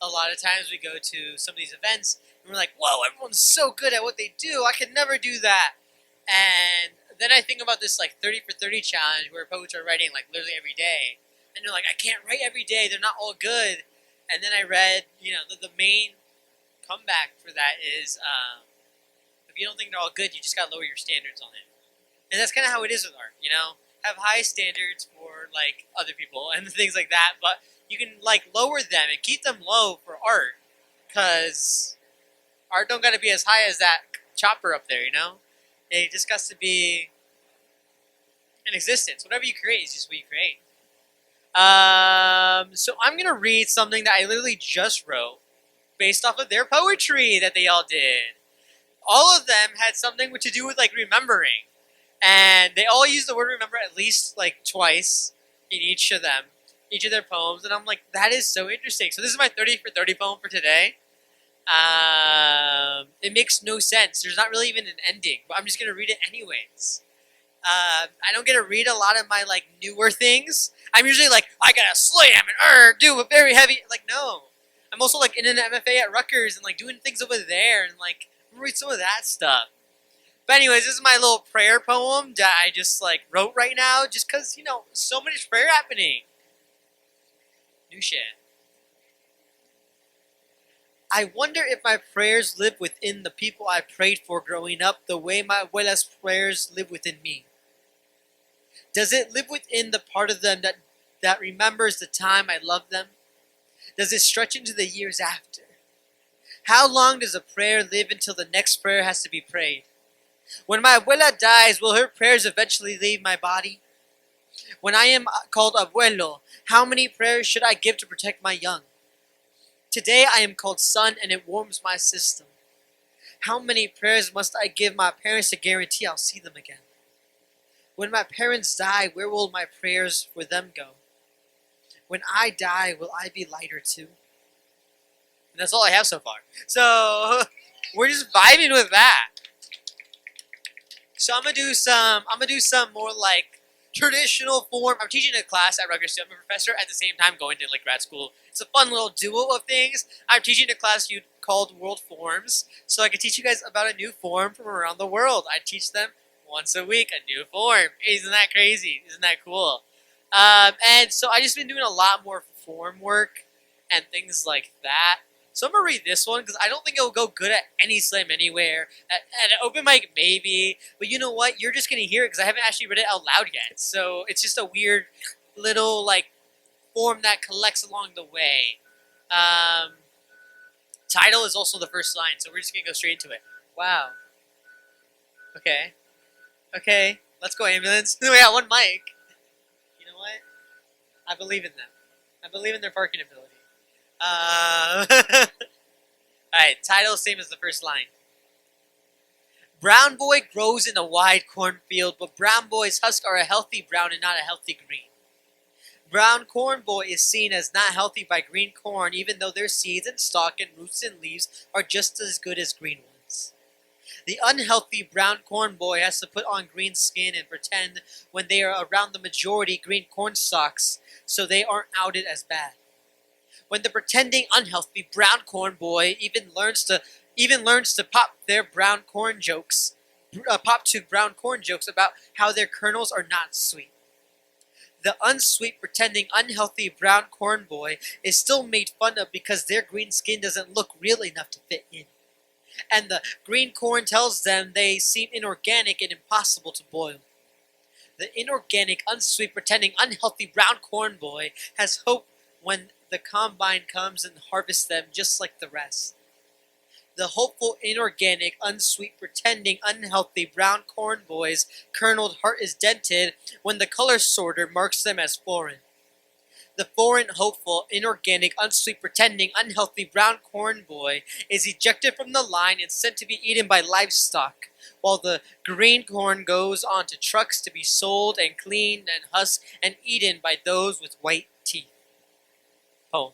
A: a lot of times we go to some of these events and we're like, whoa, everyone's so good at what they do. I could never do that. And then I think about this like 30 for 30 challenge where poets are writing like literally every day. And they're like, I can't write every day. They're not all good. And then I read, the main comeback for that is if you don't think they're all good, you just got to lower your standards on it. And that's kind of how it is with art, Have high standards for like other people and things like that. But you can like lower them and keep them low for art. Because art don't got to be as high as that chopper up there, It just got to be in existence. Whatever you create is just what you create. So I'm going to read something that I literally just wrote based off of their poetry that they all did. All of them had something to do with like remembering. And they all use the word remember at least like twice in each of their poems. And I'm like, that is so interesting. So this is my 30 for 30 poem for today. It makes no sense. There's not really even an ending, but I'm just going to read it anyways. I don't get to read a lot of my like newer things. I'm usually like, I gotta slam and do a very heavy, like no. I'm also like in an MFA at Rutgers and like doing things over there and like I'm gonna read some of that stuff. But anyways, this is my little prayer poem that I just like wrote right now just cause, so much prayer happening. New shit. I wonder if my prayers live within the people I prayed for growing up the way my abuela's prayers live within me. Does it live within the part of them that remembers the time I loved them? Does it stretch into the years after? How long does a prayer live until the next prayer has to be prayed? When my abuela dies, will her prayers eventually leave my body? When I am called abuelo, how many prayers should I give to protect my young? Today I am called son and it warms my system. How many prayers must I give my parents to guarantee I'll see them again? When my parents die, where will my prayers for them go? When I die, will I be lighter too? And that's all I have so far. So we're just vibing with that. So I'm gonna do some more like traditional form. I'm teaching a class at Rutgers. I'm a professor at the same time going to like grad school. It's a fun little duo of things. I'm teaching a class called World Forms, so I can teach you guys about a new form from around the world. I teach them once a week a new form. Isn't that crazy? Isn't that cool? And so I just been doing a lot more form work and things like that. So I'm gonna read this one because I don't think it will go good at any slam anywhere. At an open mic, maybe. But you know what? You're just gonna hear it because I haven't actually read it out loud yet. So it's just a weird little like form that collects along the way. Title is also the first line, so we're just gonna go straight into it. Wow. Okay. Okay. Let's go, ambulance. We got one mic. You know what? I believe in them. I believe in their parking ability. Alright, title same as the first line. Brown boy grows in a wide cornfield, but brown boy's husks are a healthy brown and not a healthy green. Brown corn boy is seen as not healthy by green corn, even though their seeds and stalk and roots and leaves are just as good as green ones. The unhealthy brown corn boy has to put on green skin and pretend when they are around the majority green corn stalks, so they aren't outed as bad. When the pretending unhealthy brown corn boy even learns to pop to brown corn jokes about how their kernels are not sweet. The unsweet pretending unhealthy brown corn boy is still made fun of because their green skin doesn't look real enough to fit in. And the green corn tells them they seem inorganic and impossible to boil. The inorganic, unsweet, pretending unhealthy brown corn boy has hope when the combine comes and harvests them just like the rest. The hopeful, inorganic, unsweet, pretending, unhealthy brown corn boy's kerneled heart is dented when the color sorter marks them as foreign. The foreign, hopeful, inorganic, unsweet, pretending, unhealthy brown corn boy is ejected from the line and sent to be eaten by livestock, while the green corn goes onto trucks to be sold and cleaned and husked and eaten by those with white teeth. Oh.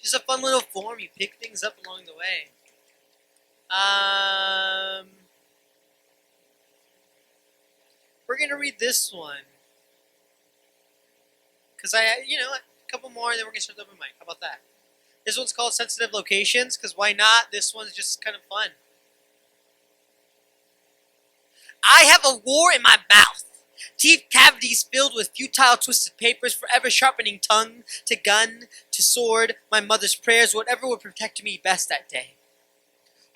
A: Just a fun little form. You pick things up along the way. We're going to read this one. Because a couple more and then we're going to start the open mic. How about that? This one's called Sensitive Locations, because why not? This one's just kind of fun. I have a war in my mouth. Teeth cavities filled with futile twisted papers, forever sharpening tongue to gun, to sword, my mother's prayers, whatever would protect me best that day.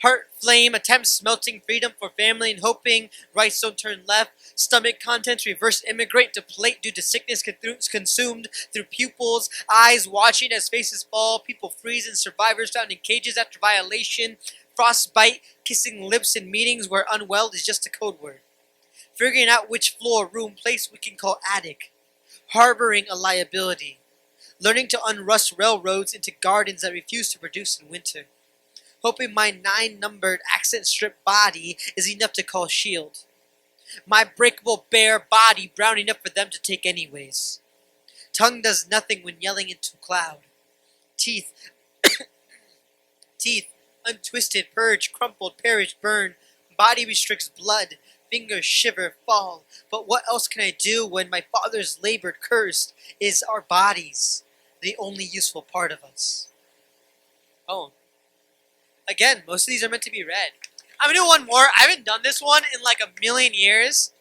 A: Heart flame, attempts melting freedom for family and hoping, rights don't turn left, stomach contents reverse immigrate to plate due to sickness consumed through pupils, eyes watching as faces fall, people freeze and survivors found in cages after violation, frostbite, kissing lips in meetings where unwell is just a code word. Figuring out which floor, room, place we can call attic. Harboring a liability. Learning to unrust railroads into gardens that refuse to produce in winter. Hoping my 9-numbered accent strip body is enough to call shield. My breakable bare body brown enough for them to take anyways. Tongue does nothing when yelling into cloud. Teeth. Teeth. Untwisted, purge, crumpled, perish, burn. Body restricts blood. Fingers shiver, fall. But what else can I do when my father's labored cursed is our bodies, the only useful part of us? Oh. Again, most of these are meant to be read. I'm going to do one more. I haven't done this one in like a million years.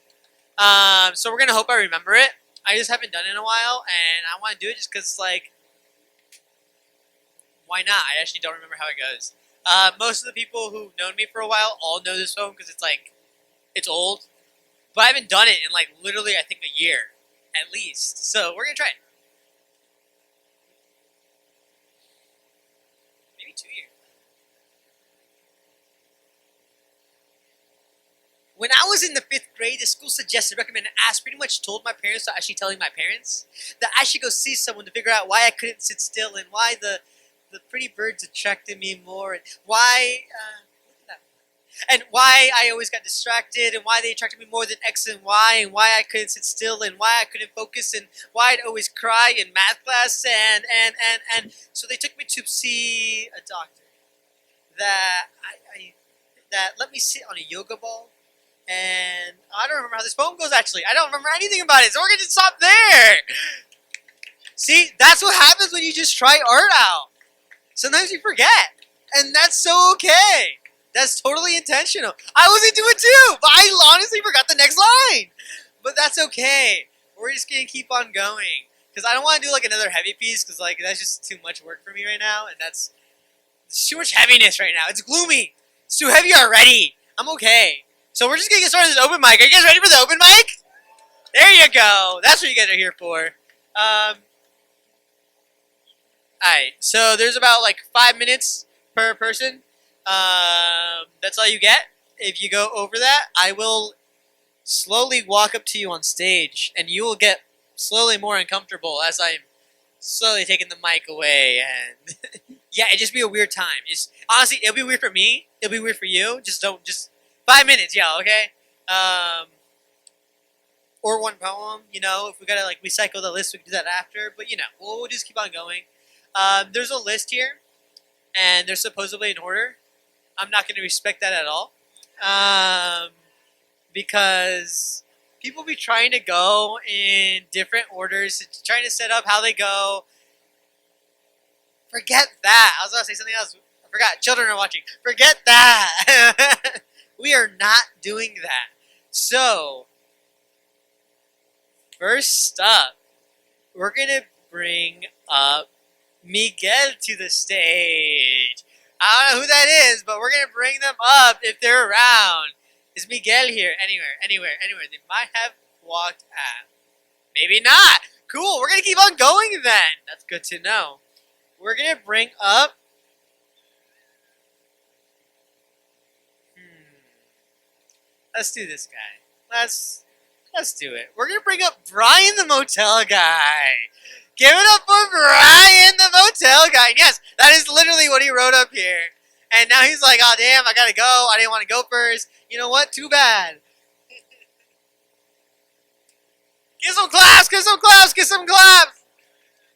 A: So we're going to hope I remember it. I just haven't done it in a while, and I want to do it just because, like, why not? I actually don't remember how it goes. Most of the people who've known me for a while all know this poem because it's like, it's old. But I haven't done it in, like, literally, I think, a year, at least. So we're going to try it. Maybe 2 years. When I was in the 5th grade, the school suggested, recommended, asked, pretty much told my parents, so actually telling my parents, that I should go see someone to figure out why I couldn't sit still and why the pretty birds attracted me more and why, and why I always got distracted and why they attracted me more than X and Y and why I couldn't sit still and why I couldn't focus and why I'd always cry in math class and so they took me to see a doctor that that let me sit on a yoga ball. And I don't remember how this poem goes, actually. I don't remember anything about it, so we're going to stop there. See, that's what happens when you just try art out. Sometimes you forget, and that's so okay. That's totally intentional. I was into it too, but I honestly forgot the next line. But that's okay. We're just going to keep on going. Because I don't want to do, like, another heavy piece, because, like, that's just too much work for me right now, and it's too much heaviness right now. It's gloomy. It's too heavy already. I'm okay. So we're just going to get started with this open mic. Are you guys ready for the open mic? There you go. That's what you guys are here for. Alright, so there's about like 5 minutes per person. That's all you get. If you go over that, I will slowly walk up to you on stage, and you will get slowly more uncomfortable as I'm slowly taking the mic away. And yeah, it'd just be a weird time. Honestly, it'll be weird for me. It'll be weird for you. Just 5 minutes, y'all, okay? Or one poem, you know. If we gotta like recycle the list, we can do that after. But you know, we'll just keep on going. There's a list here, and they're supposedly in order. I'm not going to respect that at all, because people be trying to go in different orders, trying to set up how they go. Forget that. I was going to say something else. I forgot. Children are watching. Forget that. We are not doing that. So, first up, we're going to bring up Miguel to the stage. I don't know who that is, but we're going to bring them up if they're around. Is Miguel here? Anywhere. They might have walked out. Maybe not. Cool. We're going to keep on going then. That's good to know. We're going to bring up... Let's do this guy. Let's do it. We're going to bring up Brian the Motel Guy. Give it up for Brian the Motel Guy. Yes, that is literally what he wrote up here. And now he's like, oh, damn, I got to go. I didn't want to go first. You know what? Too bad. Give some claps. Give some claps. Give some claps.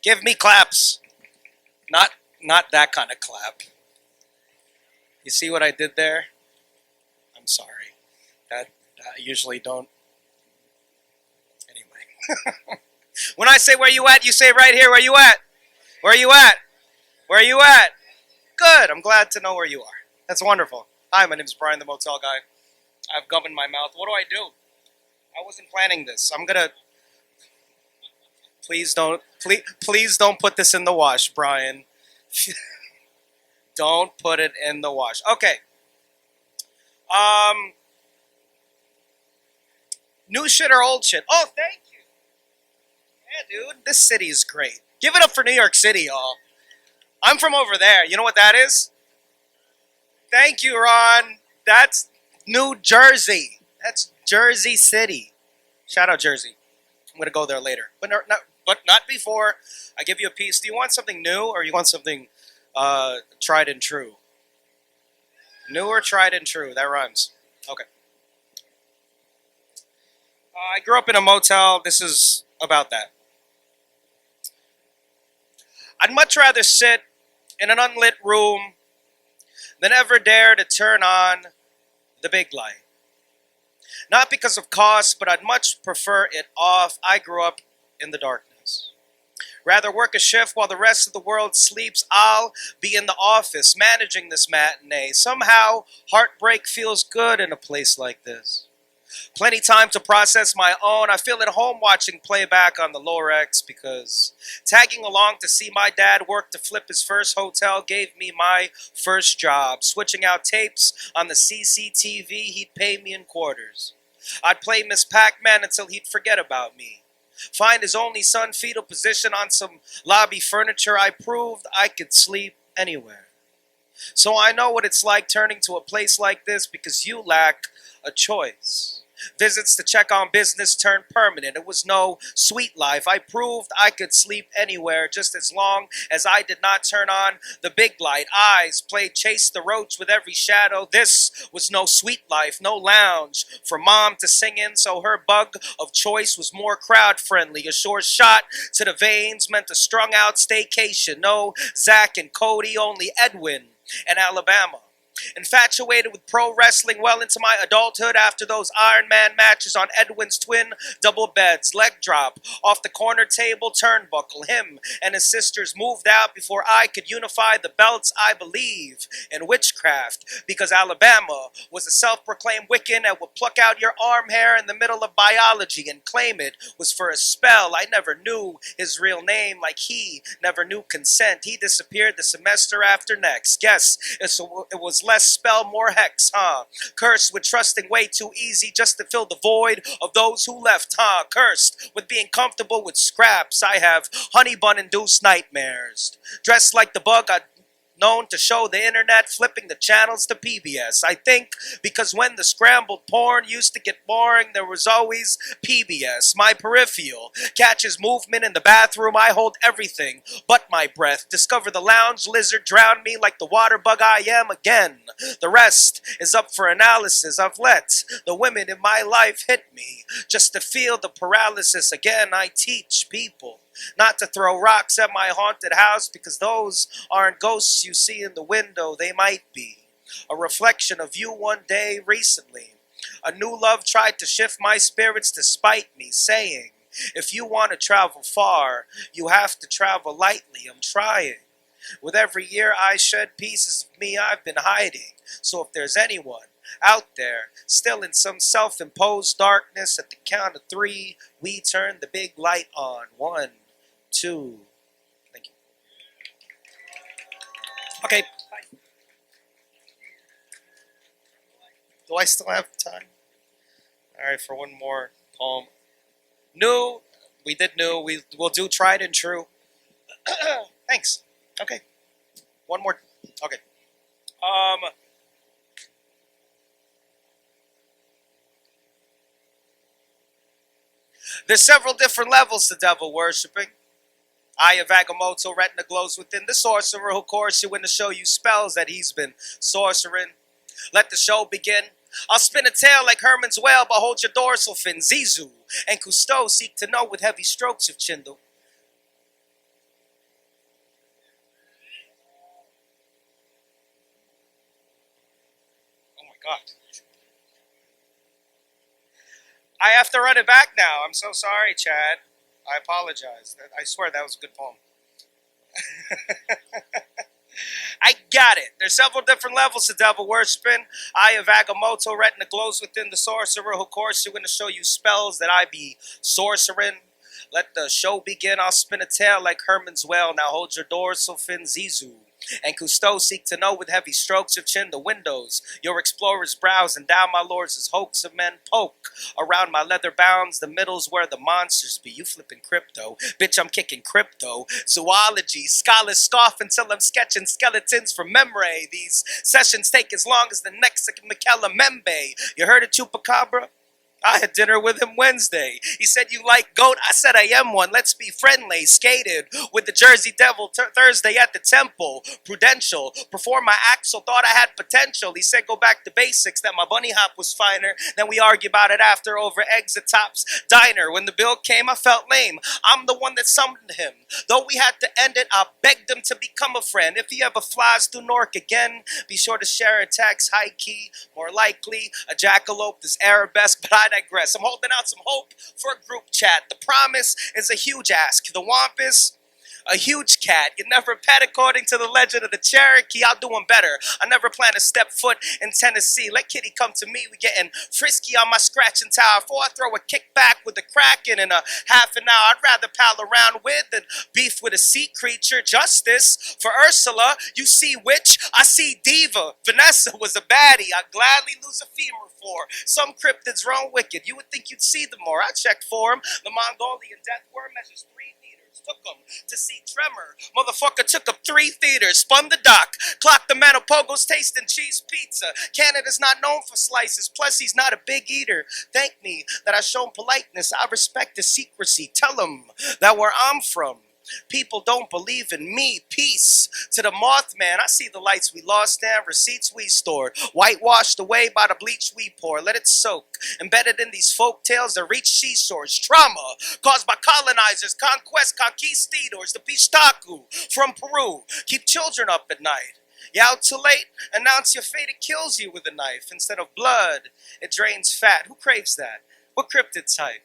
E: Give me claps. Not that kind of clap. You see what I did there? I'm sorry. That I usually don't. Anyway. When I say where you at, you say right here, where you at? Where you at? Where you at? Good. I'm glad to know where you are. That's wonderful. Hi, my name is Brian the Motel Guy. I've gum in my mouth. What do? I wasn't planning this. I'm gonna. Please don't put this in the wash, Brian. Don't put it in the wash. Okay. New shit or old shit? Oh, thank you. Yeah, dude. This city is great. Give it up for New York City, y'all. I'm from over there. You know what that is? Thank you, Ron. That's New Jersey. That's Jersey City. Shout out Jersey. I'm going to go there later. But not before I give you a piece. Do you want something new or you want something tried and true? New or tried and true? That rhymes. Okay. I grew up in a motel. This is about that. I'd much rather sit in an unlit room than ever dare to turn on the big light. Not because of cost, but I'd much prefer it off. I grew up in the darkness. Rather work a shift while the rest of the world sleeps. I'll be in the office managing this matinee. Somehow, heartbreak feels good in a place like this. Plenty time to process my own. I feel at home watching playback on the Lorex because tagging along to see my dad work to flip his first hotel gave me my first job. Switching out tapes on the CCTV, he'd pay me in quarters. I'd play Miss Pac-Man until he'd forget about me. Find his only son fetal position on some lobby furniture. I proved I could sleep anywhere. So I know what it's like turning to a place like this because you lack a choice. Visits to check on business turned permanent. It was no sweet life. I proved I could sleep anywhere just as long as I did not turn on the big light. Eyes played chase the roach with every shadow. This was no sweet life, no lounge for mom to sing in, so her bug of choice was more crowd friendly. A short shot to the veins meant a strung out staycation. No Zach and Cody, only Edwin and Alabama. Infatuated with pro wrestling well into my adulthood after those Iron Man matches on Edwin's twin double beds. Leg drop off the corner table turnbuckle. Him and his sisters moved out before I could unify the belts. I believe in witchcraft because Alabama was a self-proclaimed Wiccan and would pluck out your arm hair in the middle of biology and claim it was for a spell. I never knew his real name, like he never knew consent. He disappeared the semester after next. Guess it was less spell, more hex, huh? Cursed with trusting way too easy just to fill the void of those who left, huh? Cursed with being comfortable with scraps. I have honey bun induced nightmares. Dressed like the bug I'd known to show the internet, flipping the channels to PBS. I think because when the scrambled porn used to get boring, there was always PBS. My peripheral catches movement in the bathroom. I hold everything but my breath. Discover the lounge lizard drown me like the water bug I am again. The rest is up for analysis. I've let the women in my life hit me just to feel the paralysis again. I teach people not to throw rocks at my haunted house because those aren't ghosts you see in the window. They might be a reflection of you one day recently. A new love tried to shift my spirits despite me, saying, if you want to travel far, you have to travel lightly. I'm trying. With every year I shed pieces of me I've been hiding. So if there's anyone out there still in some self-imposed darkness, at the count of 3, we turn the big light on. 1, 2. Thank you. Okay. Do I still have time? All right, for one more poem. New. We did new. We'll do tried and true. Thanks. Okay. One more. Okay. There's several different levels to devil worshipping. Eye of Agamotto, retina glows within the sorcerer who course you in to show you spells that he's been sorcering. Let the show begin. I'll spin a tale like Herman's whale, but hold your dorsal fin. Zizu and Cousteau seek to know with heavy strokes of Chindle. Oh my God. I have to run it back now. I'm so sorry, Chad. I apologize. I swear that was a good poem. I got it. There's several different levels to devil worshiping. Eye of Agamotto, retina glows within the sorcerer who course you in to show you spells that I be sorcering. Let the show begin. I'll spin a tale like Herman's whale. Now hold your dorsal fin, Zizu. And Cousteau seek to know with heavy strokes of chin the windows. Your explorers browse and down my lords as hoax of men poke. Around my leather bounds, the middle's where the monsters be. You flipping crypto. Bitch, I'm kicking crypto. Zoology. Scholars scoff until I'm sketching skeletons from memory. These sessions take as long as the next Michaela Membe. You heard of Chupacabra? I had dinner with him Wednesday. He said, you like goat? I said, I am one. Let's be friendly. Skated with the Jersey Devil Thursday at the Temple. Prudential. Performed my axle. Thought I had potential. He said, go back to basics. That my bunny hop was finer. Then we argue about it after over eggs at Top's Diner. When the bill came, I felt lame. I'm the one that summoned him. Though we had to end it, I begged him to become a friend. If he ever flies through Newark again, be sure to share a text. High key. More likely, a jackalope is arabesque, but I digress. I'm holding out some hope for a group chat. The promise is a huge ask. The wampus, A huge cat. You never pet according to the legend of the Cherokee. I'll do him better. I never plan to step foot in Tennessee. Let Kitty come to me. We getting frisky on my scratching tower. Before I throw a kickback with the Kraken in a half an hour, I'd rather pal around with than beef with a sea creature. Justice for Ursula. You see witch, I see diva. Vanessa was a baddie. I'd gladly lose a femur for. Some cryptids run wicked. You would think you'd see them more. I checked for him. The Mongolian death worm measures 3 meters. Took him to see Tremor. Motherfucker took up 3 theaters. Spun the dock. Clocked the Manipogos tasting cheese pizza. Canada's not known for slices. Plus, he's not a big eater. Thank me that I shown politeness. I respect his secrecy. Tell him that where I'm from, people don't believe in me. Peace to the Mothman. I see the lights we lost and receipts we stored, whitewashed away by the bleach we pour. Let it soak, embedded in these folk tales that reach seashores. Trauma caused by colonizers, conquest, conquistadors, the Pistaku from Peru. Keep children up at night. You out too late? Announce your fate, it kills you with a knife. Instead of blood, it drains fat. Who craves that? What cryptid type?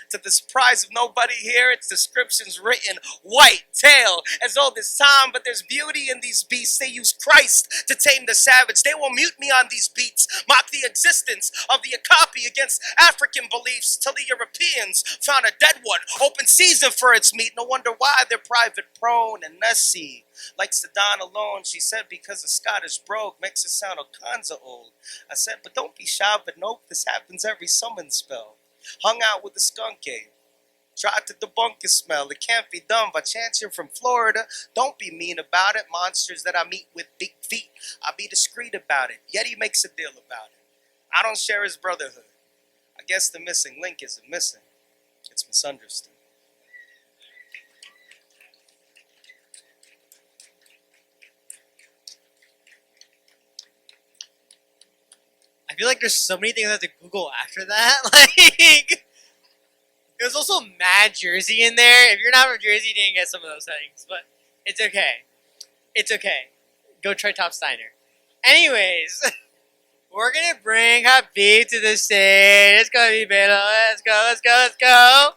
E: To the surprise of nobody here, its descriptions written white tail as old as time, but there's beauty in these beasts. They use Christ to tame the savage. They will mute me on these beats, mock the existence of the Okapi against African beliefs till the Europeans found a dead one, open season for its meat. No wonder why they're private prone. And Nessie likes to dine alone. She said because a Scottish brogue makes it sound all kinds of old. I said, but don't be shy, but nope, this happens every summon spell. Hung out with the skunk ape. Tried to debunk his smell. It can't be done by chance you're from Florida. Don't be mean about it. Monsters that I meet with big feet, I'll be discreet about it. Yeti makes a deal about it. I don't share his brotherhood. I guess the missing link isn't missing. It's misunderstood.
A: I feel like there's so many things I have to Google after that. Like, there's also mad Jersey in there. If you're not from Jersey, you didn't get some of those things. But it's okay. It's okay. Go try Top Steiner. Anyways, we're going to bring Habib to the stage. Let's go, Habib. Let's go, let's go, let's go.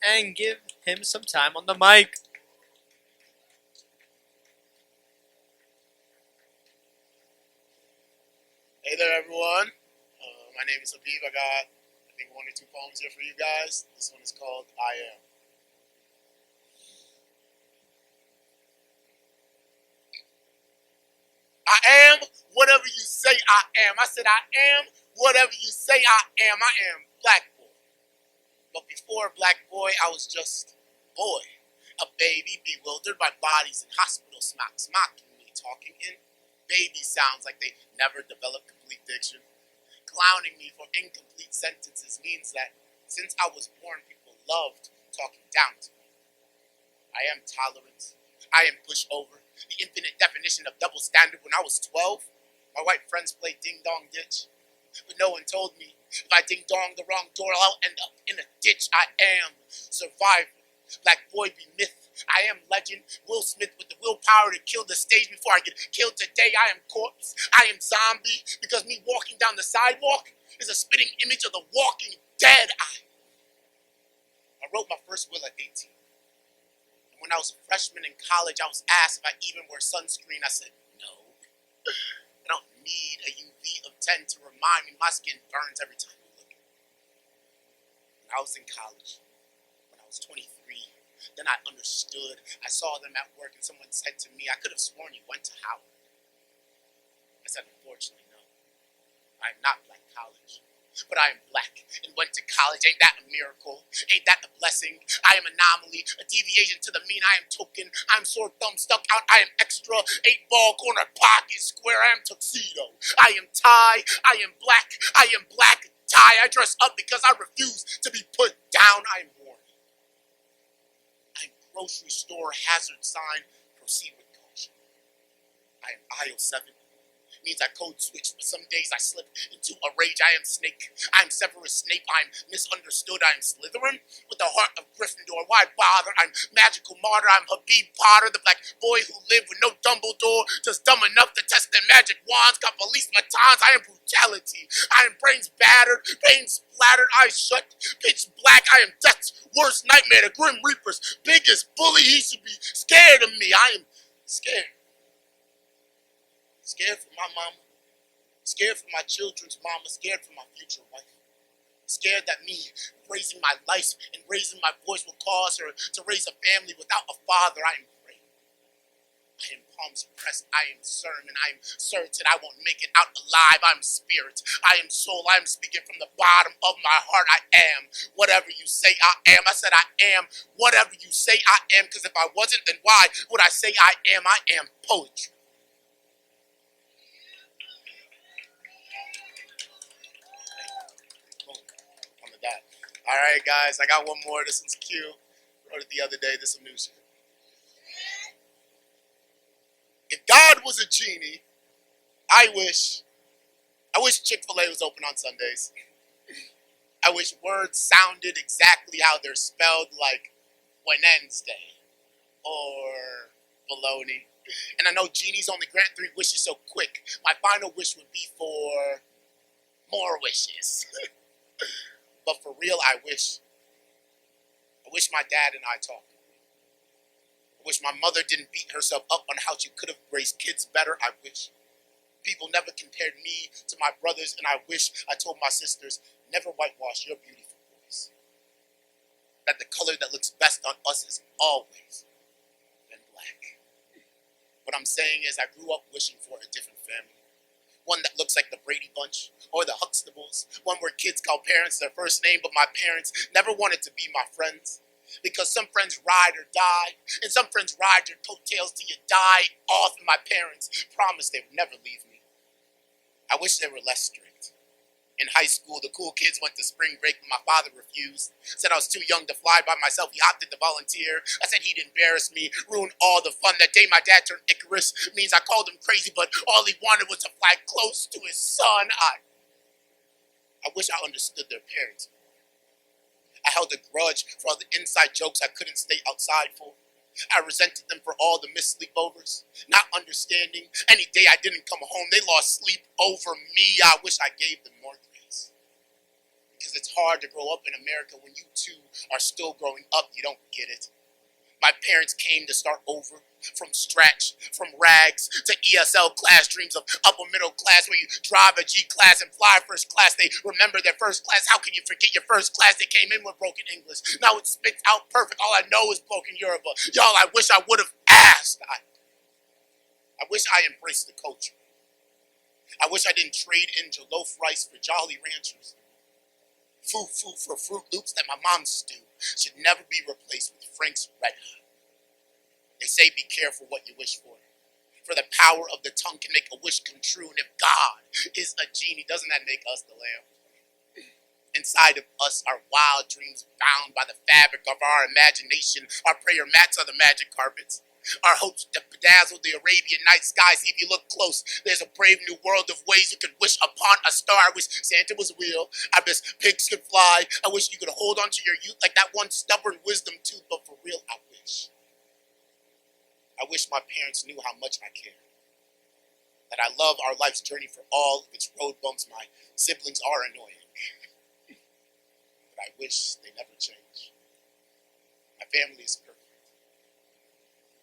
A: And give him some time on the mic.
F: Hey there, everyone. My name is Habib. I got, I think, 1 or 2 poems here for you guys. This one is called I Am. I am whatever you say I am. I said I am whatever you say I am. I am Black Boy. But before Black Boy, I was just boy. A baby bewildered by bodies in hospital smacks, mocking me, talking in baby sounds like they never developed complete diction. Clowning me for incomplete sentences means that since I was born, people loved talking down to me. I am tolerant. I am pushover. The infinite definition of double standard. When I was 12, my white friends played ding-dong ditch. But no one told me if I ding-dong the wrong door, I'll end up in a ditch. I am survivor. Black boy be myth. I am legend. Will Smith with the willpower to kill the stage before I get killed today. I am corpse. I am zombie. Because me walking down the sidewalk is a spitting image of the walking dead. I wrote my first will at 18. And when I was a freshman in college, I was asked if I even wear sunscreen. I said, no. I don't need a UV of 10 to remind me my skin burns every time you look at it. When I was in college, when I was 23, then I understood. I saw them at work and someone said to me, I could have sworn you went to Howard. I said, unfortunately, no. I'm not Black College. But I am Black and went to college. Ain't that a miracle? Ain't that a blessing? I am anomaly, a deviation to the mean. I am token. I'm sore thumb stuck out. I am extra. 8-ball corner pocket square. I am tuxedo. I am tie. I am black. I am black tie. I dress up because I refuse to be put down. I am worn. I am grocery store hazard sign. Proceed with caution. I am aisle 7. Means I code switch, but some days I slip into a rage. I am Snake. I'm Severus Snape. I'm misunderstood. I'm Slytherin with the heart of Gryffindor. Why bother? I'm magical martyr. I'm Habib Potter, the black boy who lived with no Dumbledore, just dumb enough to test their magic wands. Got police batons. I am brutality. I am brains battered, pain splattered, eyes shut, pitch black. I am death's worst nightmare. The Grim Reaper's biggest bully. He should be scared of me. I am scared. Scared for my mama, scared for my children's mama, scared for my future wife. Scared that me raising my life and raising my voice will cause her to raise a family without a father. I am afraid. I am palms pressed. I am certain. I am certain I won't make it out alive. I'm spirit. I am soul. I am speaking from the bottom of my heart. I am whatever you say I am. I said I am whatever you say I am, because if I wasn't, then why would I say I am? I am poetry. That. All right, guys, I got one more. This one's cute. Wrote it the other day. This is some new shit. If God was a genie, I wish Chick-fil-A was open on Sundays. I wish words sounded exactly how they're spelled, like Wednesday or baloney. And I know genies only grant 3 wishes so quick. My final wish would be for more wishes. But for real, I wish my dad and I talked. I wish my mother didn't beat herself up on how she could have raised kids better. I wish people never compared me to my brothers, and I wish I told my sisters, never whitewash your beautiful boys. That the color that looks best on us is always been black. What I'm saying is I grew up wishing for a different family. One that looks like the Brady Bunch or the Huxtables. One where kids call parents their first name, but my parents never wanted to be my friends. Because some friends ride or die, and some friends ride your coattails till you die off, and my parents promised they would never leave me. I wish they were less strict. In high school, the cool kids went to spring break, but my father refused. Said I was too young to fly by myself. He opted to volunteer. I said he'd embarrass me, ruin all the fun. That day my dad turned Icarus. Means I called him crazy, but all he wanted was to fly close to his son. I wish I understood their parents. I held a grudge for all the inside jokes I couldn't stay outside for. I resented them for all the missed sleepovers, not understanding. Any day I didn't come home, they lost sleep over me. I wish I gave them more grace. Because it's hard to grow up in America when you too are still growing up. You don't get it. My parents came to start over, from scratch, from rags to ESL class, dreams of upper middle class where you drive a G-class and fly first class. They remember their first class. How can you forget your first class? They came in with broken English. Now it spits out perfect. All I know is broken Yoruba. Y'all, I wish I would have asked. I wish I embraced the culture. I wish I didn't trade in jollof rice for Jolly Ranchers. Foo-foo for Fruit Loops that my mom stew should never be replaced with Frank's Red Hot. They say be careful what you wish for the power of the tongue can make a wish come true. And if God is a genie, doesn't that make us the lamb? Inside of us are wild dreams bound by the fabric of our imagination. Our prayer mats are the magic carpets. Our hopes to bedazzle the Arabian night sky. See, if you look close, there's a brave new world of ways you could wish upon a star. I wish Santa was real. I wish pigs could fly. I wish you could hold on to your youth like that one stubborn wisdom tooth. But for real, I wish my parents knew how much I care. That I love our life's journey for all of its road bumps. My siblings are annoying. But I wish they never change. My family is perfect.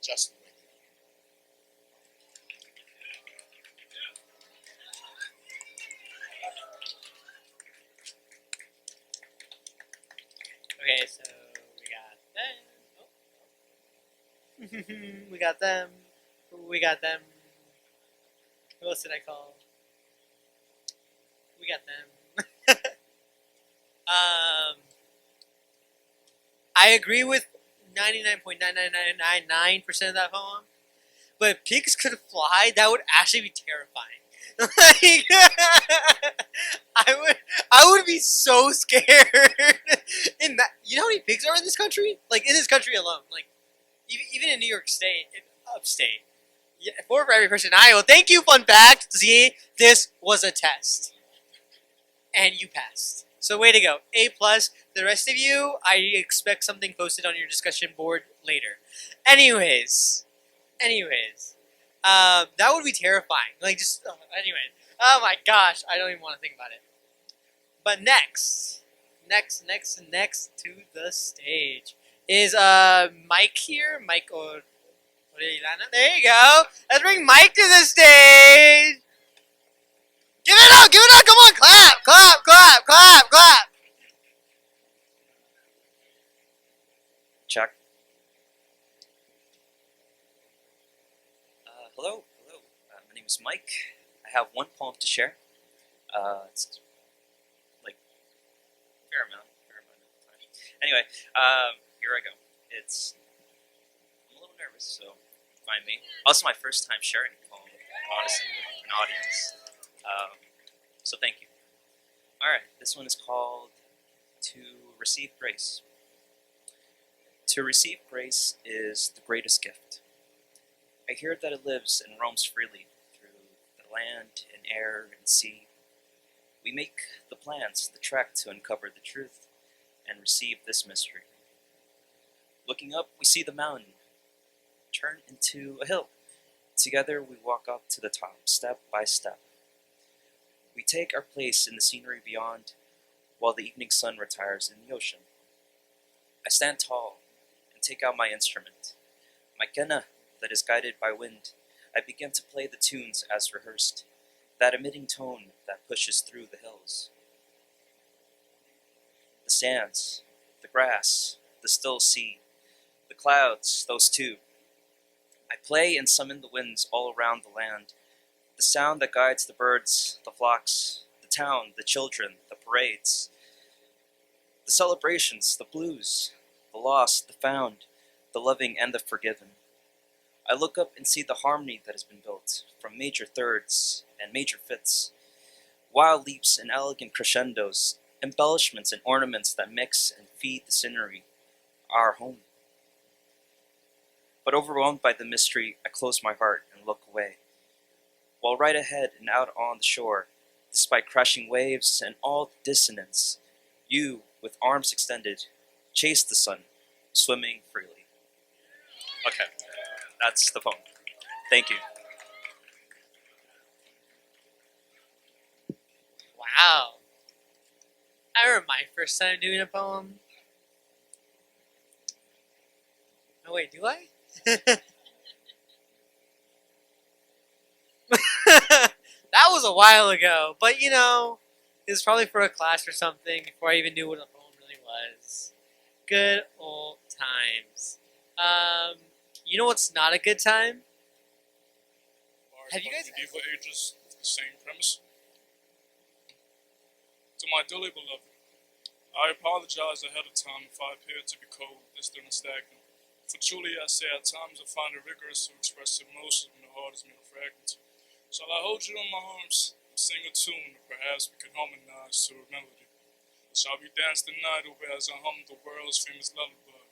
F: Just the way they
A: Okay, so we got them. We got them. Who else did I call? We got them. I agree with 99.99999% of that poem. But if pigs could fly, that would actually be terrifying. Like, I would be so scared. In that, you know how many pigs are in this country? Like in this country alone, like even in New York State, in upstate, Yeah, four for every person. I will. Thank you. Fun fact. See, this was a test, and you passed. So way to go. A plus. The rest of you, I expect something posted on your discussion board later. Anyways, that would be terrifying. Like just anyway. Oh my gosh, I don't even want to think about it. But next to the stage is Mike here. Mike or Orellana. There you go. Let's bring Mike to the stage. Give it up! Give it up! Come on, clap, clap, clap, clap, clap.
G: Check. Hello. My name is Mike. I have one poem to share. It's like fair amount of time. Anyway, here I go. I'm a little nervous, so mind me. Also, my first time sharing a poem, honestly, with an audience. So thank you. All right, this one is called "To Receive Grace." To receive grace is the greatest gift. I hear that it lives and roams freely through the land and air and sea. We make the plans, the trek to uncover the truth and receive this mystery. Looking up, we see the mountain turn into a hill. Together, we walk up to the top, step by step. We take our place in the scenery beyond, while the evening sun retires in the ocean. I stand tall and take out my instrument, my quena that is guided by wind. I begin to play the tunes as rehearsed, that emitting tone that pushes through the hills. The sands, the grass, the still sea, the clouds, those too. I play and summon the winds all around the land, the sound that guides the birds, the flocks, the town, the children, the parades, the celebrations, the blues, the lost, the found, the loving and the forgiven. I look up and see the harmony that has been built from major thirds and major fifths, wild leaps and elegant crescendos, embellishments and ornaments that mix and feed the scenery, our home. But overwhelmed by the mystery, I close my heart and look away. While right ahead and out on the shore, despite crashing waves and all the dissonance, you, with arms extended, chase the sun, swimming freely. Okay, that's the poem. Thank you.
A: Wow. I remember my first time doing a poem. Oh wait, do I? That was a while ago, but you know, it was probably for a class or something before I even knew what a poem really was. Good old times. You know what's not a good time? Have you guys?
H: Medieval ages, the same premise. To my dearly beloved, I apologize ahead of time if I appear to be cold, distant, and stagnant. For truly I say at times I find it rigorous to express emotion when the heart is made of fragments. Shall I hold you in my arms and sing a tune that perhaps we can harmonize to a melody? Shall we dance the night away as I hum the world's famous lullaby,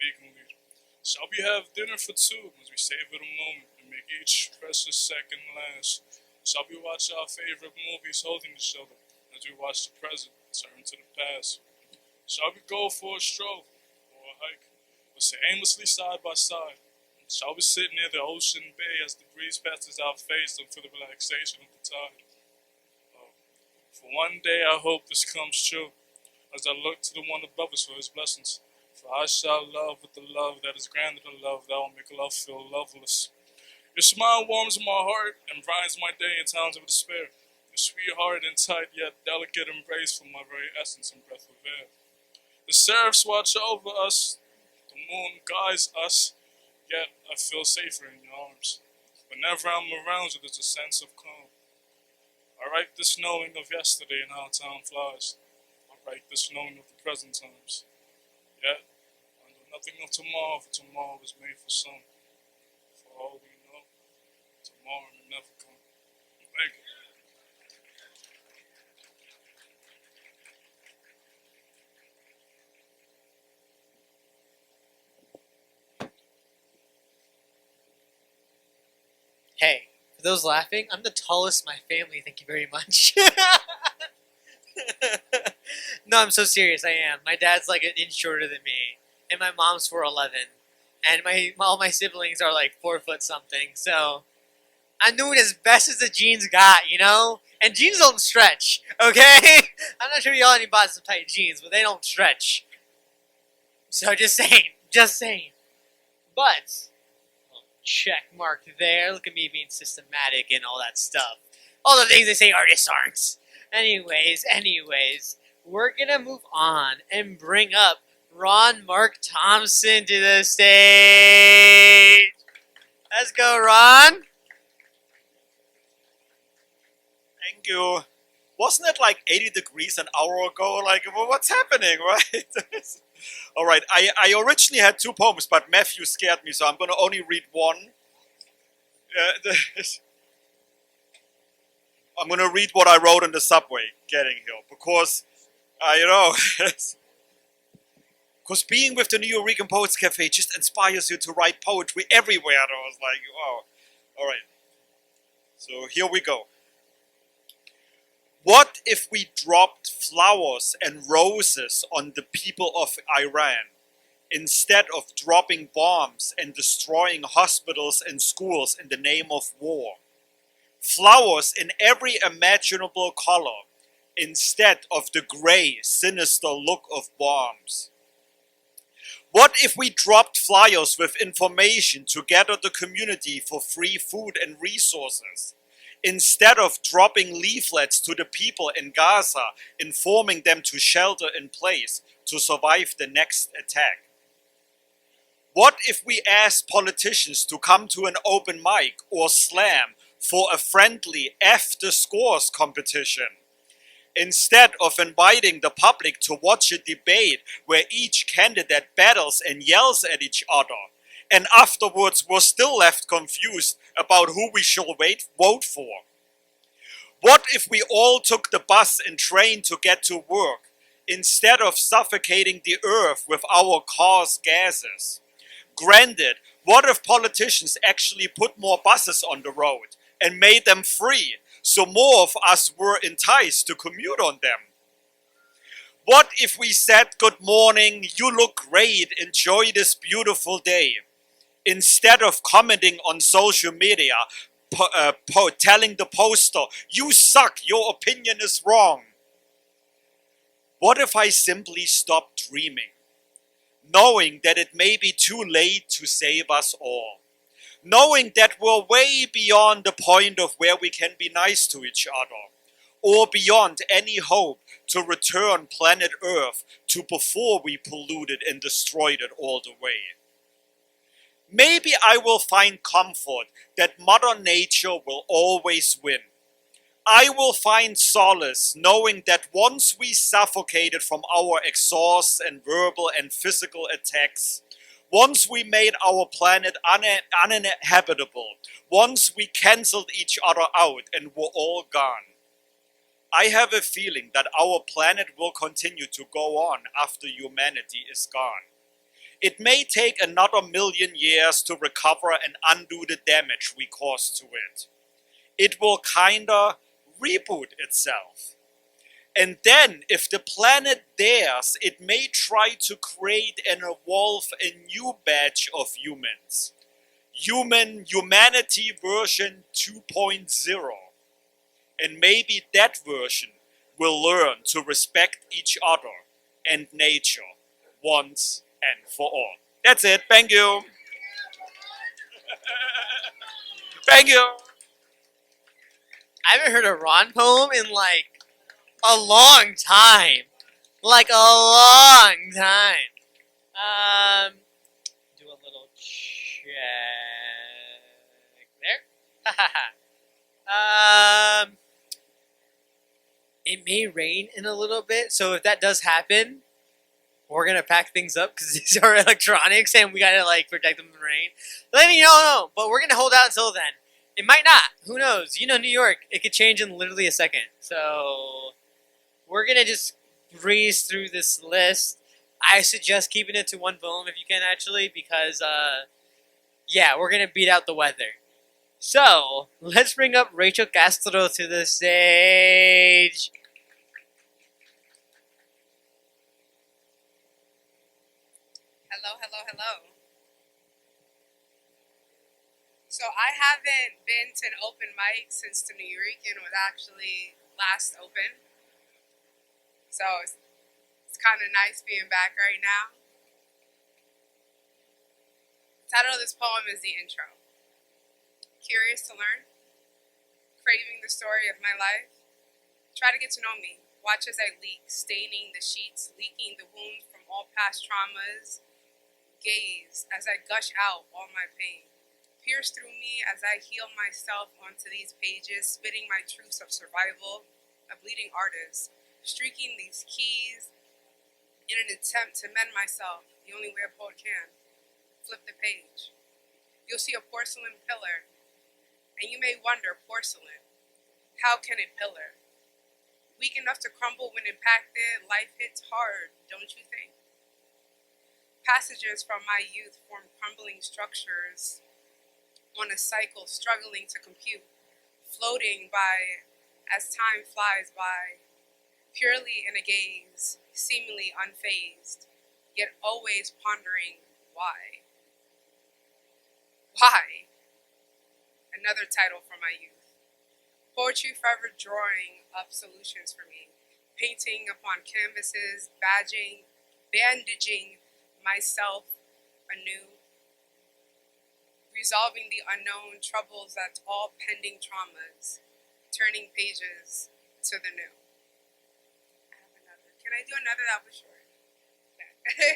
H: vegan leader? Shall we have dinner for two as we savor the moment and make each precious second last? Shall we watch our favorite movies holding each other as we watch the present turn to the past? Shall we go for a stroll or a hike, or sit aimlessly side by side? Shall we sit near the ocean bay as the breeze passes our face and feel the relaxation of the tide? Oh, for one day I hope this comes true, as I look to the one above us for his blessings. For I shall love with the love that is grander than love that will make love feel loveless. Your smile warms my heart and brightens my day in times of despair. Your sweetheart and tight yet delicate embrace from my very essence and breath of air. The seraphs watch over us, the moon guides us, yet I feel safer in your arms. Whenever I'm around you, there's a sense of calm. I write this knowing of yesterday and how time flies. I write this knowing of the present times. Yet, I know nothing of tomorrow, for tomorrow was made for some. For all we know, tomorrow may never come. Thank you.
A: Hey, for those laughing, I'm the tallest in my family. Thank you very much. No, I'm so serious. I am. My dad's like an inch shorter than me, and my mom's 4'11", and all my siblings are like 4 foot something. So I'm doing as best as the jeans got, you know. And jeans don't stretch, okay? I'm not sure y'all any bought some tight jeans, but they don't stretch. So just saying. But check mark there. Look at me being systematic and all that stuff. All the things they say artists aren't. Anyways, we're gonna move on and bring up Ron Mark Thompson to the stage. Let's go, Ron.
I: Thank you. Wasn't it like 80 degrees an hour ago? Like, well, what's happening, right? All right, I originally had 2 poems, but Matthew scared me, so I'm going to only read one. I'm going to read what I wrote in the subway getting here, because, because being with the New York Poets Cafe just inspires you to write poetry everywhere. And I was like, oh, all right. So here we go. What if we dropped flowers and roses on the people of Iran instead of dropping bombs and destroying hospitals and schools in the name of war? Flowers in every imaginable color instead of the gray, sinister look of bombs. What if we dropped flyers with information to gather the community for free food and resources, instead of dropping leaflets to the people in Gaza, informing them to shelter in place to survive the next attack? What if we asked politicians to come to an open mic or slam for a friendly F the scores competition, instead of inviting the public to watch a debate where each candidate battles and yells at each other, and afterwards we're still left confused about who we shall vote for? What if we all took the bus and train to get to work, instead of suffocating the earth with our cars' gases? Granted, what if politicians actually put more buses on the road and made them free, so more of us were enticed to commute on them? What if we said, good morning, you look great, enjoy this beautiful day, instead of commenting on social media, telling the poster, you suck, your opinion is wrong? What if I simply stopped dreaming, knowing that it may be too late to save us all, knowing that we're way beyond the point of where we can be nice to each other, or beyond any hope to return planet Earth to before we polluted and destroyed it all the way? Maybe I will find comfort that Mother Nature will always win. I will find solace knowing that once we suffocated from our exhaust and verbal and physical attacks, once we made our planet uninhabitable, once we cancelled each other out and were all gone, I have a feeling that our planet will continue to go on after humanity is gone. It may take another 1,000,000 years to recover and undo the damage we caused to it. It will kinda reboot itself. And then, if the planet dares, it may try to create and evolve a new batch of humans. Humanity version 2.0. And maybe that version will learn to respect each other and nature once and for all. That's it. Thank you. Thank you.
A: I haven't heard a Ron poem in like a long time. Like a long time. Do a little check there. It may rain in a little bit, so if that does happen, we're gonna pack things up because these are electronics and we gotta like protect them from the rain. Let me know, but we're gonna hold out until then. It might not. Who knows? You know, New York, it could change in literally a second. So we're gonna just breeze through this list. I suggest keeping it to one poem if you can, actually, because yeah, we're gonna beat out the weather. So, let's bring up Rachel Castro to the stage.
J: Hello, hello, hello. So I haven't been to an open mic since the Marroquin was actually last open. So it's kind of nice being back right now. The title of this poem is the intro. Curious to learn, craving the story of my life. Try to get to know me. Watch as I leak, staining the sheets, leaking the wounds from all past traumas. Gaze as I gush out all my pain. Pierce through me as I heal myself onto these pages, spitting my truths of survival, a bleeding artist, streaking these keys in an attempt to mend myself, the only way a poet can. Flip the page. You'll see a porcelain pillar, and you may wonder, porcelain, how can it pillar? Weak enough to crumble when impacted, life hits hard, don't you think? Passages from my youth form crumbling structures on a cycle struggling to compute, floating by as time flies by, purely in a gaze, seemingly unfazed, yet always pondering why. Why? Another title from my youth. Poetry forever drawing up solutions for me, painting upon canvases, bandaging myself anew, resolving the unknown troubles that's all pending traumas, turning pages to the new. I have another. Can I do another? That was short. Okay.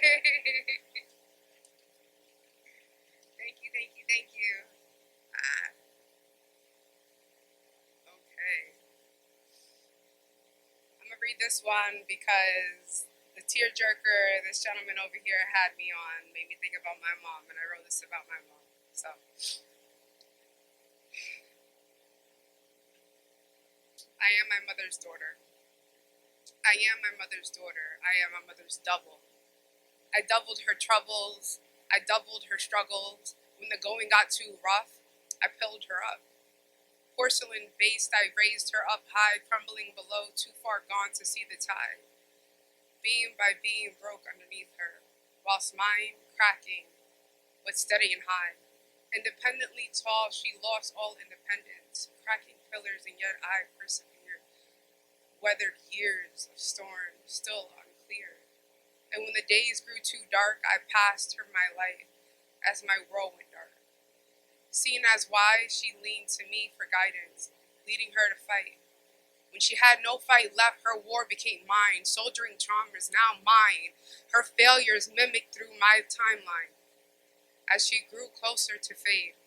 J: Thank you, thank you, thank you. Okay. I'm gonna read this one because the tearjerker this gentleman over here had me on made me think about my mom, and I wrote this about my mom. So, I am my mother's daughter. I am my mother's daughter. I am my mother's double. I doubled her troubles. I doubled her struggles. When the going got too rough, I pilled her up. Porcelain based, I raised her up high, crumbling below, too far gone to see the tide. Beam by beam broke underneath her, whilst mine, cracking, was steady and high. Independently tall, she lost all independence, cracking pillars, and yet I persevered. Weathered years of storm, still unclear. And when the days grew too dark, I passed her my light as my world went dark. Seen as wise, she leaned to me for guidance, leading her to fight. When she had no fight left, her war became mine. Soldiering traumas, now mine. Her failures mimicked through my timeline. As she grew closer to fade,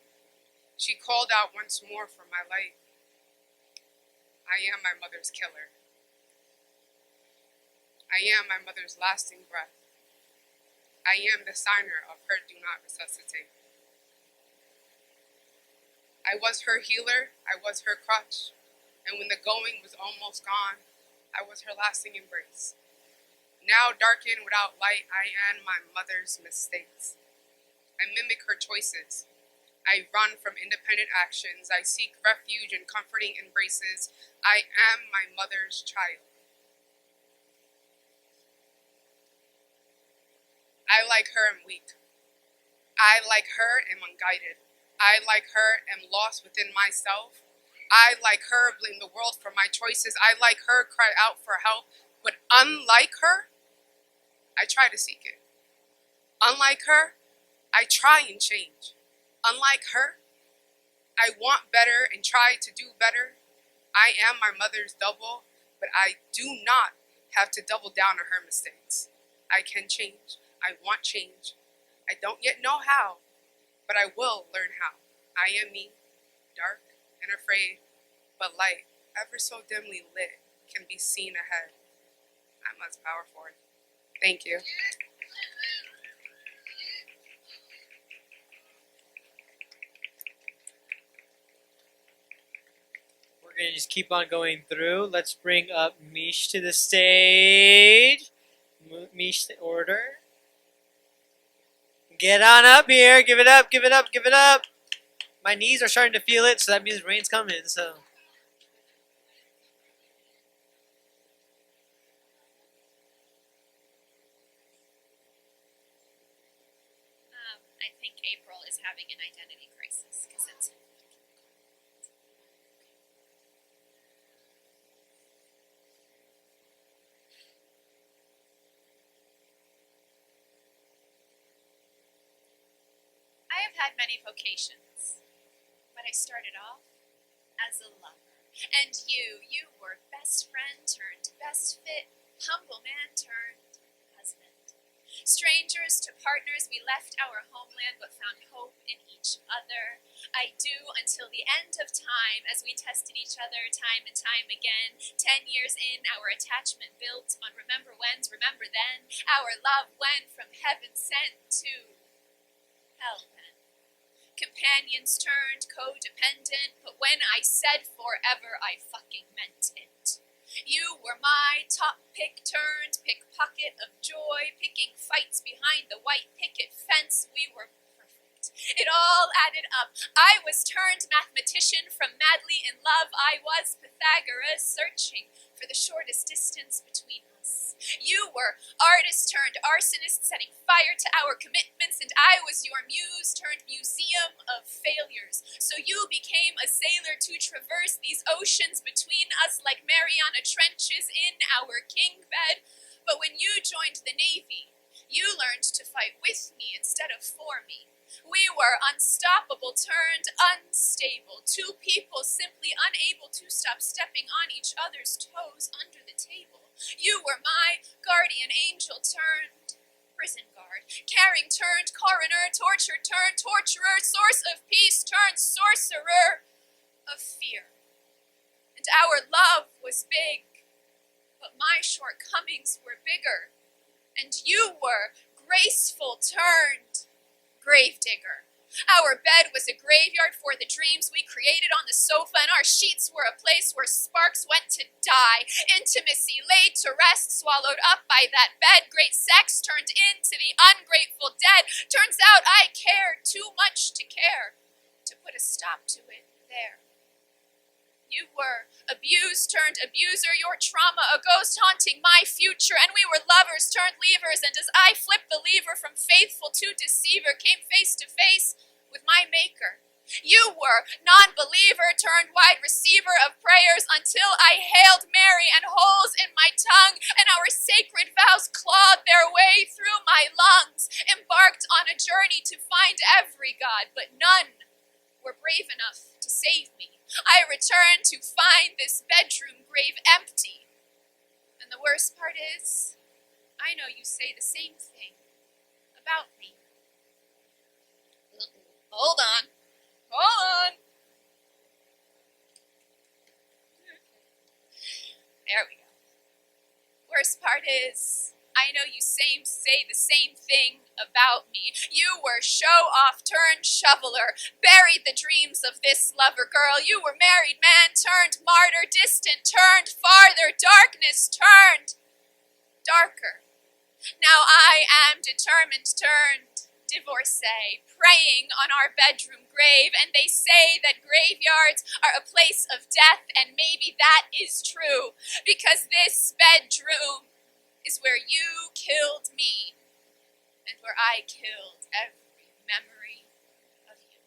J: she called out once more for my light. I am my mother's killer. I am my mother's lasting breath. I am the signer of her do not resuscitate. I was her healer, I was her crutch, and when the going was almost gone, I was her lasting embrace. Now darkened without light, I am my mother's mistakes. I mimic her choices. I run from independent actions. I seek refuge in comforting embraces. I am my mother's child. I, like her, am weak. I, like her, am unguided. I, like her, am lost within myself. I, like her, blame the world for my choices. I, like her, cry out for help. But unlike her, I try to seek it. Unlike her, I try and change. Unlike her, I want better and try to do better. I am my mother's double, but I do not have to double down on her mistakes. I can change. I want change. I don't yet know how, but I will learn how. I am me, dark and afraid, but light, ever so dimly lit, can be seen ahead. I must power forward. Thank you.
A: We're gonna just keep on going through. Let's bring up Mish to the stage. Mish, the order. Get on up here. Give it up, give it up, give it up. My knees are starting to feel it, so that means rain's coming. So
D: I think April is having an identity crisis because it's. I have had many vocations, but I started off as a lover. And you were best friend turned best fit, humble man turned husband. Strangers to partners, we left our homeland but found hope in each other. I do until the end of time as we tested each other time and time again. 10 years in, our attachment built on remember when's, remember then. Our love went from heaven sent to hell then. Companions turned codependent, but when I said forever, I fucking meant it. You were my top pick turned pickpocket of joy, picking fights behind the white picket fence. We were perfect. It all added up. I was turned mathematician from madly in love. I was Pythagoras searching for the shortest distance between us. You were artist turned arsonist setting fire to our commitments, and I was your muse turned museum of failures. So you became a sailor to traverse these oceans between us like Mariana Trenches in our king bed. But when you joined the Navy, you learned to fight with me instead of for me. We were unstoppable turned unstable, two people simply unable to stop stepping on each other's toes under the table. You were my guardian angel turned prison guard, caring turned coroner, torture turned torturer, source of peace turned sorcerer of fear. And our love was big, but my shortcomings were bigger. And you were graceful turned gravedigger. Our bed was a graveyard for the dreams we created on the sofa, and our sheets were a place where sparks went to die. Intimacy laid to rest, swallowed up by that bed. Great sex turned into the ungrateful dead. Turns out I cared too much to care to put a stop to it there. You were abused turned abuser, your trauma a ghost haunting my future, and we were lovers turned leavers, and as I flipped the lever from faithful to deceiver, came face to face with my maker. You were non-believer turned wide receiver of prayers until I hailed Mary and holes in my tongue, and our sacred vows clawed their way through my lungs, embarked on a journey to find every God, but none were brave enough to save me. I returned to find this bedroom grave empty. And the worst part is, I know you say the same thing about me. Hold on. There we go. Worst part is, I know you say the same thing about me. You were show-off turned shoveler, buried the dreams of this lover girl. You were married man turned martyr, distant turned farther, darkness turned darker. Now I am determined turned divorcee, praying on our bedroom grave, and they say that graveyards are a place of death, and maybe that is true, because this bedroom is where you killed me, and where I killed every memory of you.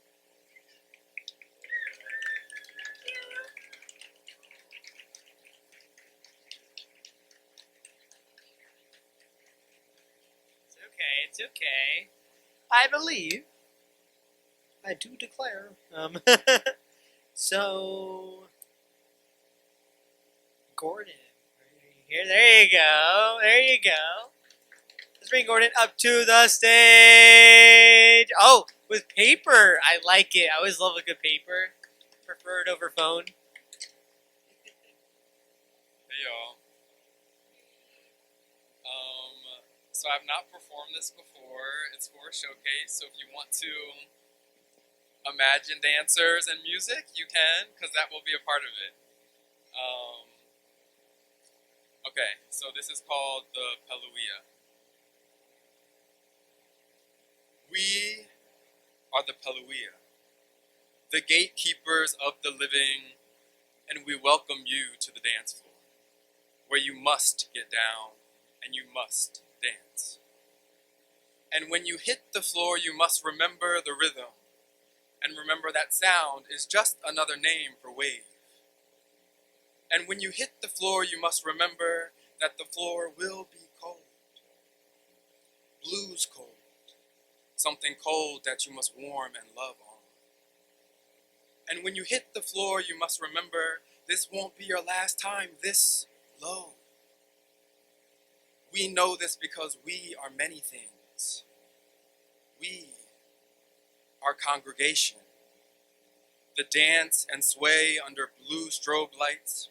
A: it's okay. I believe. I do declare. So, Gordon, here. There you go. Let's bring Gordon up to the stage. Oh, with paper. I like it. I always love a good paper. Prefer it over phone.
K: Hey y'all. So I've not performed this before. It's for a showcase, so if you want to imagine dancers and music, you can, because that will be a part of it. Okay, so this is called the Peluia. We are the Peluia. the gatekeepers of the living, and we welcome you to the dance floor, where you must get down and you must dance. And when you hit the floor, you must remember the rhythm, and remember that sound is just another name for wave. And when you hit the floor, you must remember that the floor will be cold. Blues cold. Something cold that you must warm and love on. And when you hit the floor, you must remember this won't be your last time this low. We know this because we are many things. We are congregation. The dance and sway under blue strobe lights.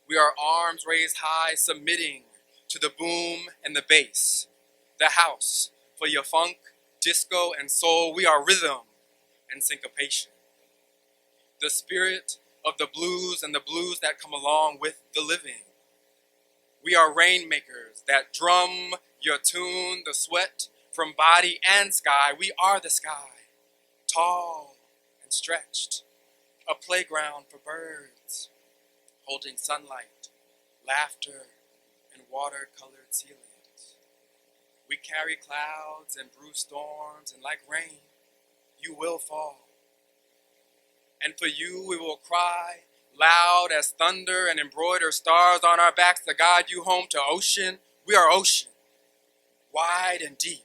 K: We are arms raised high, submitting to the boom and the bass. The house for your funk, disco, and soul. We are rhythm and syncopation. The spirit of the blues and the blues that come along with the living. We are rainmakers that drum your tune, the sweat from body and sky. We are the sky, tall and stretched. A playground for birds, holding sunlight, laughter, and water-colored ceilings. We carry clouds and brew storms, and like rain, you will fall. And for you, we will cry loud as thunder and embroider stars on our backs to guide you home to ocean. We are ocean, wide and deep,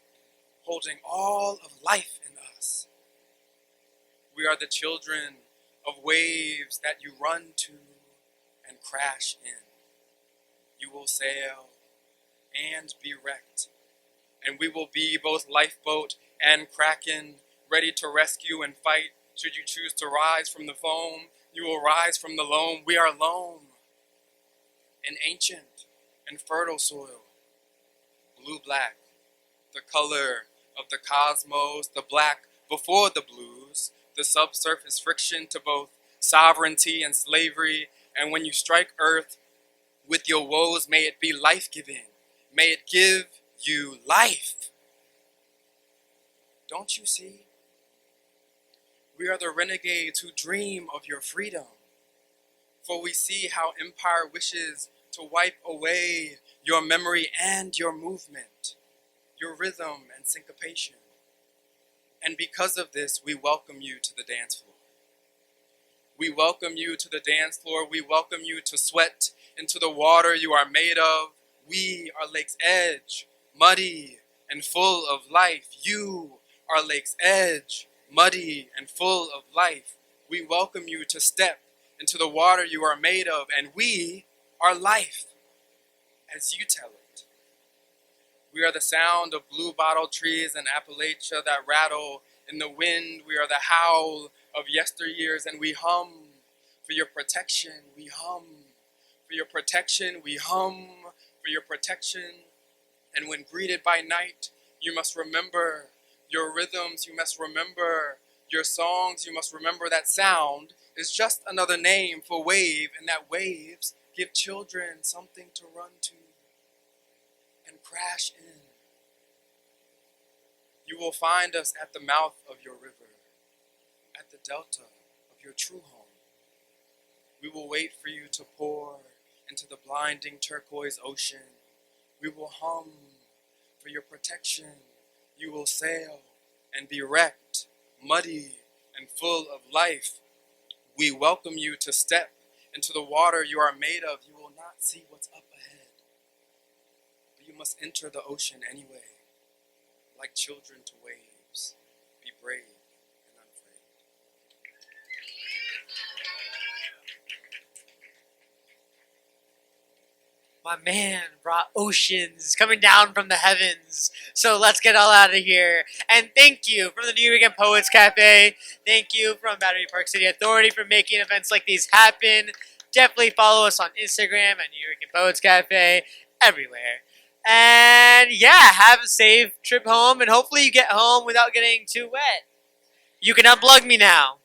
K: holding all of life in us. We are the children of waves that you run to and crash in. You will sail and be wrecked, and we will be both lifeboat and kraken, ready to rescue and fight. Should you choose to rise from the foam, you will rise from the loam. We are loam, an ancient and fertile soil, blue-black, the color of the cosmos, the black before the blues, the subsurface friction to both sovereignty and slavery. And when you strike earth with your woes, may it be life-giving. May it give you life. Don't you see? We are the renegades who dream of your freedom. For we see how empire wishes to wipe away your memory and your movement, your rhythm and syncopation. And because of this, we welcome you to the dance floor. We welcome you to the dance floor. We welcome you to sweat into the water you are made of. We are Lake's Edge, muddy and full of life. You are Lake's Edge, muddy and full of life. We welcome you to step into the water you are made of, and we are life, as you tell it. We are the sound of blue bottle trees in Appalachia that rattle in the wind. We are the howl of yesteryears, and we hum for your protection. We hum for your protection. We hum for your protection. And when greeted by night, you must remember your rhythms. You must remember your songs. You must remember that sound is just another name for wave, and that waves give children something to run to and crash in. You will find us at the mouth of your river, at the delta of your true home. We will wait for you to pour into the blinding turquoise ocean. We will hum for your protection. You will sail and be wrecked, muddy and full of life. We welcome you to step into the water you are made of. You will not see what's up ahead, but you must enter the ocean anyway, like children to waves. Be brave and unafraid.
A: My man brought oceans coming down from the heavens. So let's get all out of here. And thank you from the New Weekend Poets Cafe. Thank you from Battery Park City Authority for making events like these happen. Definitely follow us on Instagram at New Weekend Poets Cafe, everywhere. And yeah, have a safe trip home, and hopefully you get home without getting too wet. You can unplug me now.